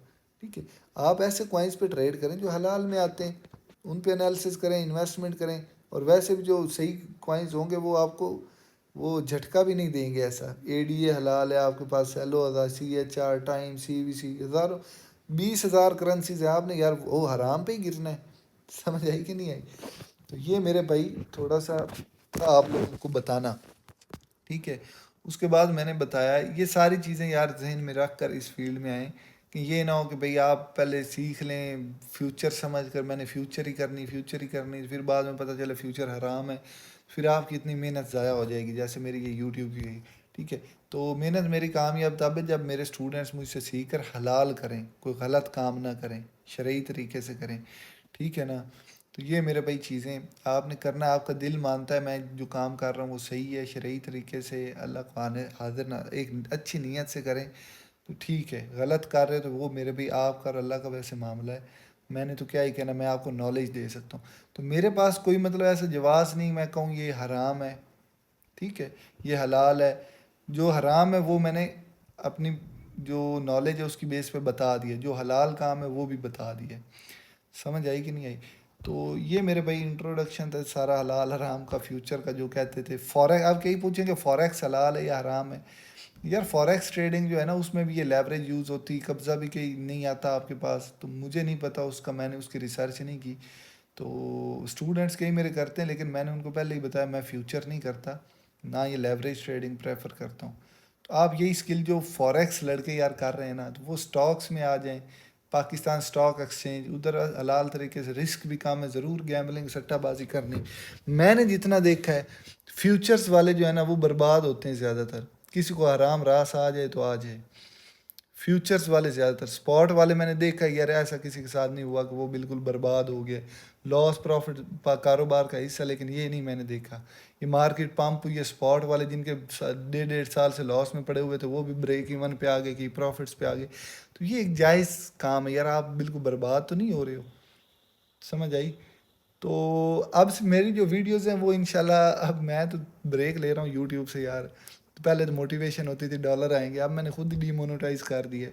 ٹھیک ہے. آپ ایسے کوائنس پہ ٹریڈ کریں جو حلال میں آتے ہیں، ان پہ انالیسس کریں، انویسٹمنٹ کریں. اور ویسے بھی جو صحیح کوائنس ہوں گے وہ آپ کو وہ جھٹکا بھی نہیں دیں گے. ایسا اے ڈی اے حلال ہے آپ کے پاس، سیلو ہزار، سی ایچ آر، ٹائم، سی وی سی، ہزاروں 20,000 کرنسیز ہے. آپ نے یار وہ حرام پہ ہی گرنا ہے. سمجھ آئی کہ نہیں آئی؟ تو یہ میرے بھائی تھوڑا سا آپ لوگوں کو بتانا، ٹھیک ہے. اس کے بعد میں نے بتایا یہ ساری چیزیں یار ذہن میں رکھ کر اس فیلڈ میں آئیں کہ یہ نہ ہو کہ بھئی آپ پہلے سیکھ لیں فیوچر سمجھ کر میں نے فیوچر ہی کرنی پھر بعد میں پتہ چلے فیوچر حرام ہے، پھر آپ کی اتنی محنت ضائع ہو جائے گی جیسے میری یہ یوٹیوب کی گئی، ٹھیک ہے. تو محنت میری کامیاب تب ہے جب میرے اسٹوڈنٹس مجھ سے سیکھ کر حلال کریں، کوئی غلط کام نہ کریں، شرعی طریقے سے کریں، ٹھیک ہے نا. تو یہ میرے بھائی چیزیں آپ نے کرنا ہے. آپ کا دل مانتا ہے میں جو کام کر رہا ہوں وہ صحیح ہے شرعی طریقے سے، اللہ کو حاضر نہ ایک اچھی نیت سے کریں تو ٹھیک ہے. غلط کر رہے تو وہ میرے بھائی آپ کا اور اللہ کا ویسے معاملہ ہے. میں نے تو کیا ہی کہنا، میں آپ کو نالج دے سکتا ہوں. تو میرے پاس کوئی مطلب ایسا جواز نہیں میں کہوں یہ حرام ہے، ٹھیک ہے، یہ حلال ہے. جو حرام ہے وہ میں نے اپنی جو نالج ہے اس کی بیس پہ بتا دیا، جو حلال کام ہے وہ بھی بتا دیا. سمجھ آئی کہ نہیں آئی؟ تو یہ میرے بھائی انٹروڈکشن تھا سارا حلال حرام کا، فیوچر کا جو کہتے تھے. فوریکس آپ کہیں پوچھیں کہ فوریکس حلال ہے یا حرام ہے. یار فوریکس ٹریڈنگ جو ہے نا اس میں بھی یہ لیوریج یوز ہوتی، قبضہ بھی کہیں نہیں آتا آپ کے پاس. تو مجھے نہیں پتہ اس کا، میں نے اس کی ریسرچ نہیں کی. تو اسٹوڈنٹس کئی میرے کرتے ہیں لیکن میں نے ان کو پہلے ہی بتایا میں فیوچر نہیں کرتا، نہ یہ لیوریج ٹریڈنگ پریفر کرتا ہوں. تو آپ یہی اسکل جو فوریکس لڑکے یار کر رہے ہیں نا تو وہ سٹاکس میں آ جائیں. پاکستان سٹاک ایکسچینج ادھر حلال طریقے سے، رسک بھی کم ہے، ضرور گیمبلنگ سٹہ بازی کرنی. میں نے جتنا دیکھا ہے فیوچرز والے جو ہے نا وہ برباد ہوتے ہیں زیادہ تر. کسی کو حرام راس آ جائے تو آ جائے. فیوچرز والے زیادہ تر، اسپاٹ والے میں نے دیکھا یار ایسا کسی کے ساتھ نہیں ہوا کہ وہ بالکل برباد ہو گیا. لاس پروفٹ کاروبار کا حصہ، لیکن یہ نہیں میں نے دیکھا. یہ مارکیٹ پمپ ہوئی ہے، اسپاٹ والے جن کے 1.5 سال سے لاس میں پڑے ہوئے تھے وہ بھی بریک ایون پہ آ گئے کہ پروفٹس پہ آ گئے. تو یہ ایک جائز کام ہے یار، آپ بالکل برباد تو نہیں ہو رہے ہو. سمجھ آئی؟ تو اب میری جو ویڈیوز ہیں وہ انشاءاللہ اب میں تو بریک لے رہا ہوں یوٹیوب سے یار. پہلے تو موٹیویشن ہوتی تھی ڈالر آئیں گے، اب میں نے خود ہی ڈی مونوٹائز کر دی ہے.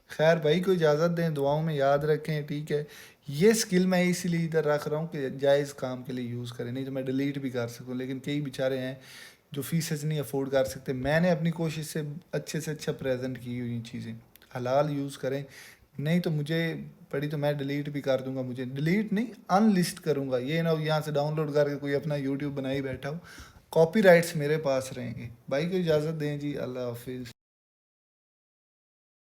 خیر بھائی کو اجازت دیں، دعاؤں میں یاد رکھیں، ٹھیک ہے. یہ سکل میں اسی لیے ادھر رکھ رہا ہوں کہ جائز کام کے لیے یوز کریں، نہیں تو میں ڈیلیٹ بھی کر سکوں. لیکن کئی بیچارے ہیں جو فیسز نہیں افورڈ کر سکتے. میں نے اپنی کوشش سے اچھا پریزنٹ کی ہوئی چیزیں. حلال یوز کریں، نہیں تو مجھے پڑی تو میں ڈیلیٹ بھی کر دوں گا. مجھے ڈیلیٹ نہیں ان لسٹ کروں گا. یہ نہ ہو یہاں سے ڈاؤن لوڈ کر کے کوئی اپنا یوٹیوب بنائی بیٹھا ہو. کاپی رائٹس میرے پاس رہیں گے. بھائی کو اجازت دیں جی، اللہ حافظ.